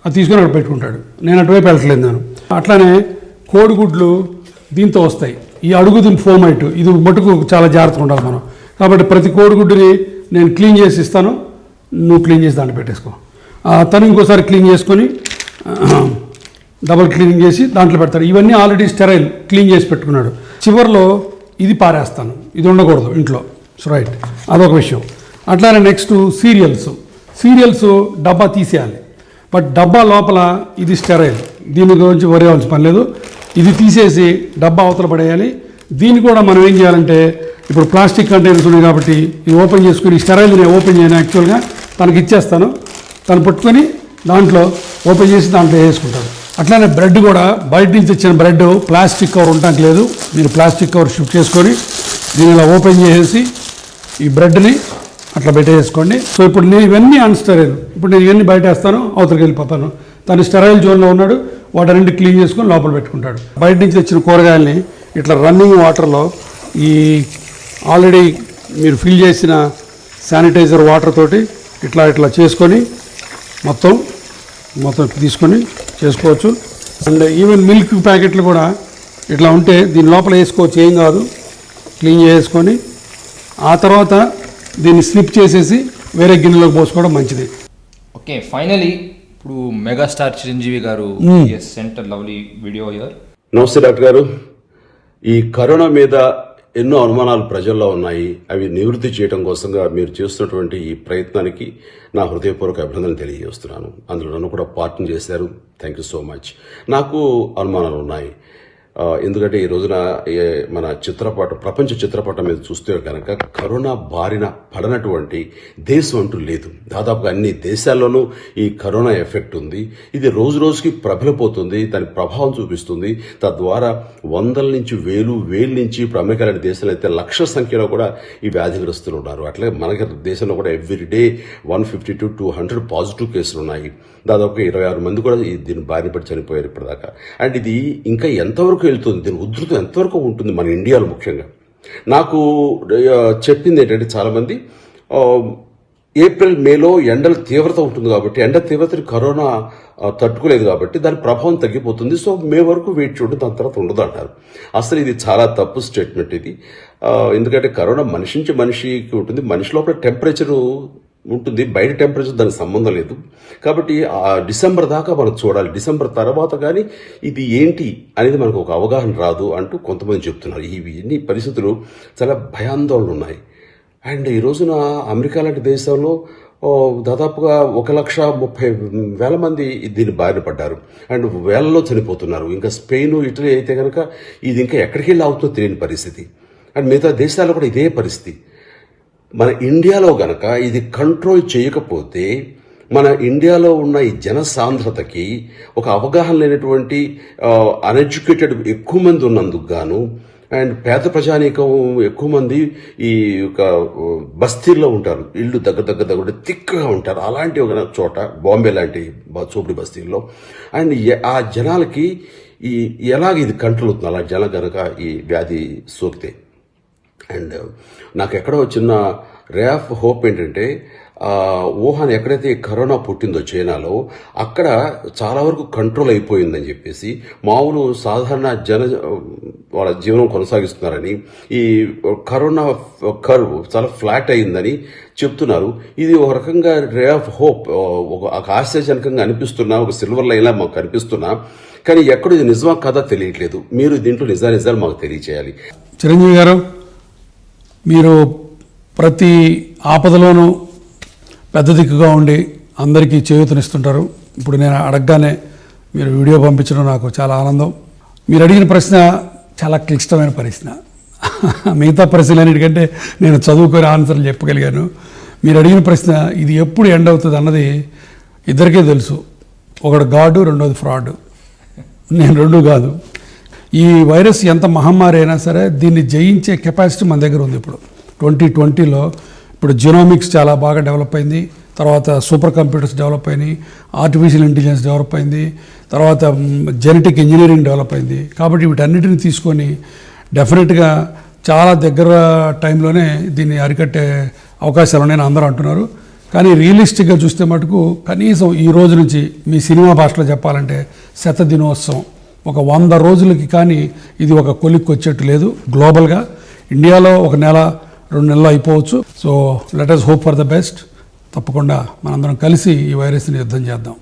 అది తీసుకొని అక్కడ పెట్టుకుంటాడు. నేను అటువైపు వెళ్ళట్లేదు. అట్లానే కోడిగుడ్లు దీంతో వస్తాయి. ఈ అడుగుదిని ఫోమైట్, ఇది మటుకు చాలా జాగ్రత్తగా ఉండాలి మనం. కాబట్టి ప్రతి కోడిగుడ్డుని నేను క్లీన్ చేసి ఇస్తాను, నువ్వు క్లీన్ చేసి దాంట్లో పెట్టేసుకో. తను ఇంకోసారి క్లీన్ చేసుకొని డబుల్ క్లీనింగ్ చేసి దాంట్లో పెడతాడు. ఇవన్నీ ఆల్రెడీ స్టెరైల్ క్లీన్ చేసి పెట్టుకున్నాడు. చివరిలో ఇది పారేస్తాను, ఇది ఉండకూడదు ఇంట్లో. సో రైట్, అదొక విషయం. అట్లానే నెక్స్ట్ సీరియల్స్ డబ్బా తీసేయాలి. బట్ డబ్బా లోపల ఇది స్టెరైల్, దీని గురించి వరి అవ్వాల్సిన పని లేదు. ఇది తీసేసి డబ్బా అవతల పడేయాలి. దీన్ని కూడా మనం ఏం చేయాలంటే, ఇప్పుడు ప్లాస్టిక్ కంటైనర్స్ ఉన్నాయి కాబట్టి ఇది ఓపెన్ చేసుకుని, స్టెరైల్ నేను ఓపెన్ చేయను, యాక్చువల్గా తనకి ఇచ్చేస్తాను. తను పట్టుకొని దాంట్లో ఓపెన్ చేసి దాంట్లో వేసుకుంటాడు. అట్లానే బ్రెడ్ కూడా, బయట నుంచి తెచ్చిన బ్రెడ్ ప్లాస్టిక్ కవర్ ఉండటానికి లేదు. మీరు ప్లాస్టిక్ కవర్ షిఫ్ట్ చేసుకొని దీన్ని ఇలా ఓపెన్ చేసేసి ఈ బ్రెడ్ని అట్లా పెట్టేసుకోండి. సో ఇప్పుడు నేను ఇవన్నీ అన్స్టెరైల్, ఇప్పుడు నేను ఇవన్నీ బయట వేస్తాను, అవతలకి వెళ్ళిపోతాను. తను స్టెరైల్ జోన్లో ఉన్నాడు, వాటన్నింటి క్లీన్ చేసుకొని లోపల పెట్టుకుంటాడు. బయట నుంచి తెచ్చిన కూరగాయలని ఇట్లా రన్నింగ్ వాటర్లో ఈ ఆల్రెడీ మీరు ఫిల్ చేసిన శానిటైజర్ వాటర్ తోటి ఇట్లా చేసుకొని మొత్తం తీసుకొని చేసుకోవచ్చు. అండ్ ఈవెన్ మిల్క్ ప్యాకెట్లు కూడా ఇట్లా ఉంటే దీని లోపల వేసుకోవచ్చు, ఏం కాదు. క్లీన్ చేసుకొని ఆ తర్వాత దీన్ని స్లిప్ చేసేసి వేరే గిన్నెలోకి పోసుకోవడం మంచిది. ఓకే, ఫైనలీ ఇప్పుడు మెగాస్టార్ చిరంజీవి గారు సెంట్ లవ్లీ వీడియో హియర్. నమస్తే డాక్టర్ గారు. ఈ కరోనా మీద ఎన్నో అనుమానాలు ప్రజల్లో ఉన్నాయి. అవి నివృత్తి చేయడం కోసంగా మీరు చేస్తున్నటువంటి ఈ ప్రయత్నానికి నా హృదయపూర్వక అభినందనలు తెలియజేస్తున్నాను. అందులో నన్ను కూడా పార్ట్నర్ చేశారు. Thank you so much. నాకు అనుమానాలు ఉన్నాయి. ఎందుకంటే ఈ రోజున మన చిత్రపటం, ప్రపంచ చిత్రపటం మీద చూస్తే కనుక కరోనా బారిన పడనటువంటి దేశం అంటూ లేదు. దాదాపుగా అన్ని దేశాల్లోనూ ఈ కరోనా ఎఫెక్ట్ ఉంది. ఇది రోజు రోజుకి ప్రబలిపోతుంది, దాని ప్రభావం చూపిస్తుంది. తద్వారా వందల నుంచి వేలు నుంచి ఇప్పుడు అమెరికా లాంటి దేశాలు అయితే లక్షల సంఖ్యలో కూడా ఈ వ్యాధిగ్రస్తులు ఉన్నారు. అట్లే మనకి దేశంలో కూడా ఎవ్రీడే 150 to 200 పాజిటివ్ కేసులు ఉన్నాయి. దాదాపుగా 26 మంది కూడా దీని బారిన పడి చనిపోయారు ఇప్పటిదాకా. అండ్ ఇది ఇంకా ఎంతవరకు వెళ్తుంది, దీని ఉధృతం ఎంతవరకు ఉంటుంది మన ఇండియాలో ముఖ్యంగా. నాకు చెప్పింది ఏంటంటే చాలామంది ఏప్రిల్ మేలో ఎండల తీవ్రత ఉంటుంది కాబట్టి, ఎండ తీవ్రతని కరోనా తట్టుకోలేదు కాబట్టి దాని ప్రభావం తగ్గిపోతుంది. సో మే వరకు వెయిట్ చూడండి, దాని తర్వాత ఉండదు అంటారు. అసలు ఇది చాలా తప్పు స్టేట్మెంట్ ఇది. ఎందుకంటే కరోనా మనిషి నుంచి మనిషికి ఉంటుంది. మనిషి లోపల టెంపరేచరు ఉంటుంది, బయట టెంపరేచర్ దానికి సంబంధం లేదు. కాబట్టి డిసెంబర్ దాకా మనం చూడాలి. డిసెంబర్ తర్వాత కానీ ఇది ఏంటి అనేది మనకు ఒక అవగాహన రాదు అంటూ కొంతమంది చెప్తున్నారు. ఇన్ని పరిస్థితులు చాలా భయాందోళనలు ఉన్నాయి. అండ్ ఈ రోజున అమెరికా లాంటి దేశంలో దాదాపుగా 1,30,000 మంది దీని బారిన పడ్డారు. అండ్ వేలలో చనిపోతున్నారు. ఇంకా స్పెయిన్, ఇటలీ అయితే కనుక ఇది ఇంకా ఎక్కడికి వెళ్ళి అవుతుందో తెలియని పరిస్థితి. అండ్ మిగతా దేశాల్లో కూడా ఇదే పరిస్థితి. మన ఇండియాలో గనక ఇది కంట్రోల్ చేయకపోతే మన ఇండియాలో ఉన్న ఈ జనసాంద్రతకి ఒక అవగాహన లేనటువంటి అన్ఎడ్యుకేటెడ్ ఎక్కువ మంది ఉన్నందుకు గాను, అండ్ పేద ప్రజానీకం ఎక్కువ మంది ఈ యొక్క బస్తీల్లో ఉంటారు. ఇళ్ళు దగ్గర తిక్కగా ఉంటారు. అలాంటి ఒక చోట బాంబే లాంటి చోపుడి బస్తీల్లో అండ్ ఆ జనాలకి ఎలాగ ఇది కంట్రోల్ అవుతుంది అలా జనం కనుక ఈ వ్యాధి సోకితే. అండ్ నాకు ఎక్కడో చిన్న రే ఆఫ్ హోప్ ఏంటంటే వుహాన్ ఎక్కడైతే కరోనా పుట్టిందో చైనాలో, అక్కడ చాలా వరకు కంట్రోల్ అయిపోయిందని చెప్పేసి మామూలు సాధారణ వాళ్ళ జీవనం కొనసాగిస్తున్నారని, ఈ కరోనా కర్వ్ చాలా ఫ్లాట్ అయిందని చెప్తున్నారు. ఇది ఒక రకంగా రే ఆఫ్ హోప్, ఒక ఆశ్చర్యజనకంగా అనిపిస్తున్నా, ఒక సిల్వర్ లైన్లా మాకు కనిపిస్తున్నా. కానీ ఎక్కడ ఇది నిజమా కాదా తెలియట్లేదు. మీరు దీంట్లో నిజాలు మాకు తెలియచేయాలి. చిరంజీవి గారు, మీరు ప్రతి ఆపదలోనూ పెద్ద దిక్కుగా ఉండి అందరికీ చేయూతనిస్తుంటారు. ఇప్పుడు నేను అడగగానే మీరు వీడియో పంపించడం నాకు చాలా ఆనందం. మీరు అడిగిన ప్రశ్న చాలా క్లిష్టమైన ప్రశ్న. మిగతా ప్రశ్నలన్నిటికంటే నేను చదువుకొని ఆన్సర్లు చెప్పగలిగాను. మీరు అడిగిన ప్రశ్న ఇది ఎప్పుడు ఎండ్ అవుతుంది అన్నది ఇద్దరికే తెలుసు. ఒకడు గాడు, రెండోది ఫ్రాడ్. నేను రెండు కాదు. ఈ వైరస్ ఎంత మహమ్మారి అయినా సరే దీన్ని జయించే కెపాసిటీ మన దగ్గర ఉంది. ఇప్పుడు 2020లో ఇప్పుడు జీనోమిక్స్ చాలా బాగా డెవలప్ అయింది. తర్వాత సూపర్ కంప్యూటర్స్ డెవలప్ అయినాయి, ఆర్టిఫిషియల్ ఇంటెలిజెన్స్ డెవలప్ అయింది, తర్వాత జెనెటిక్ ఇంజనీరింగ్ డెవలప్ అయింది. కాబట్టి వీటన్నిటిని తీసుకొని డెఫినెట్గా చాలా దగ్గర టైంలోనే దీన్ని అరికట్టే అవకాశాలు ఉన్నాయని అందరూ అంటున్నారు. కానీ రియలిస్టిక్గా చూస్తే మటుకు కనీసం ఈ రోజు నుంచి మీ సినిమా భాషలో చెప్పాలంటే శతదినోత్సవం, ఒక 100 రోజులకి కానీ ఇది ఒక కొలిక్కి వచ్చేట్టు లేదు. గ్లోబల్గా ఇండియాలో 1 నెల 2 నెలలు అయిపోవచ్చు. So let us hope for the best. తప్పకుండా మనందరం కలిసి ఈ వైరస్ని యుద్ధం చేద్దాం.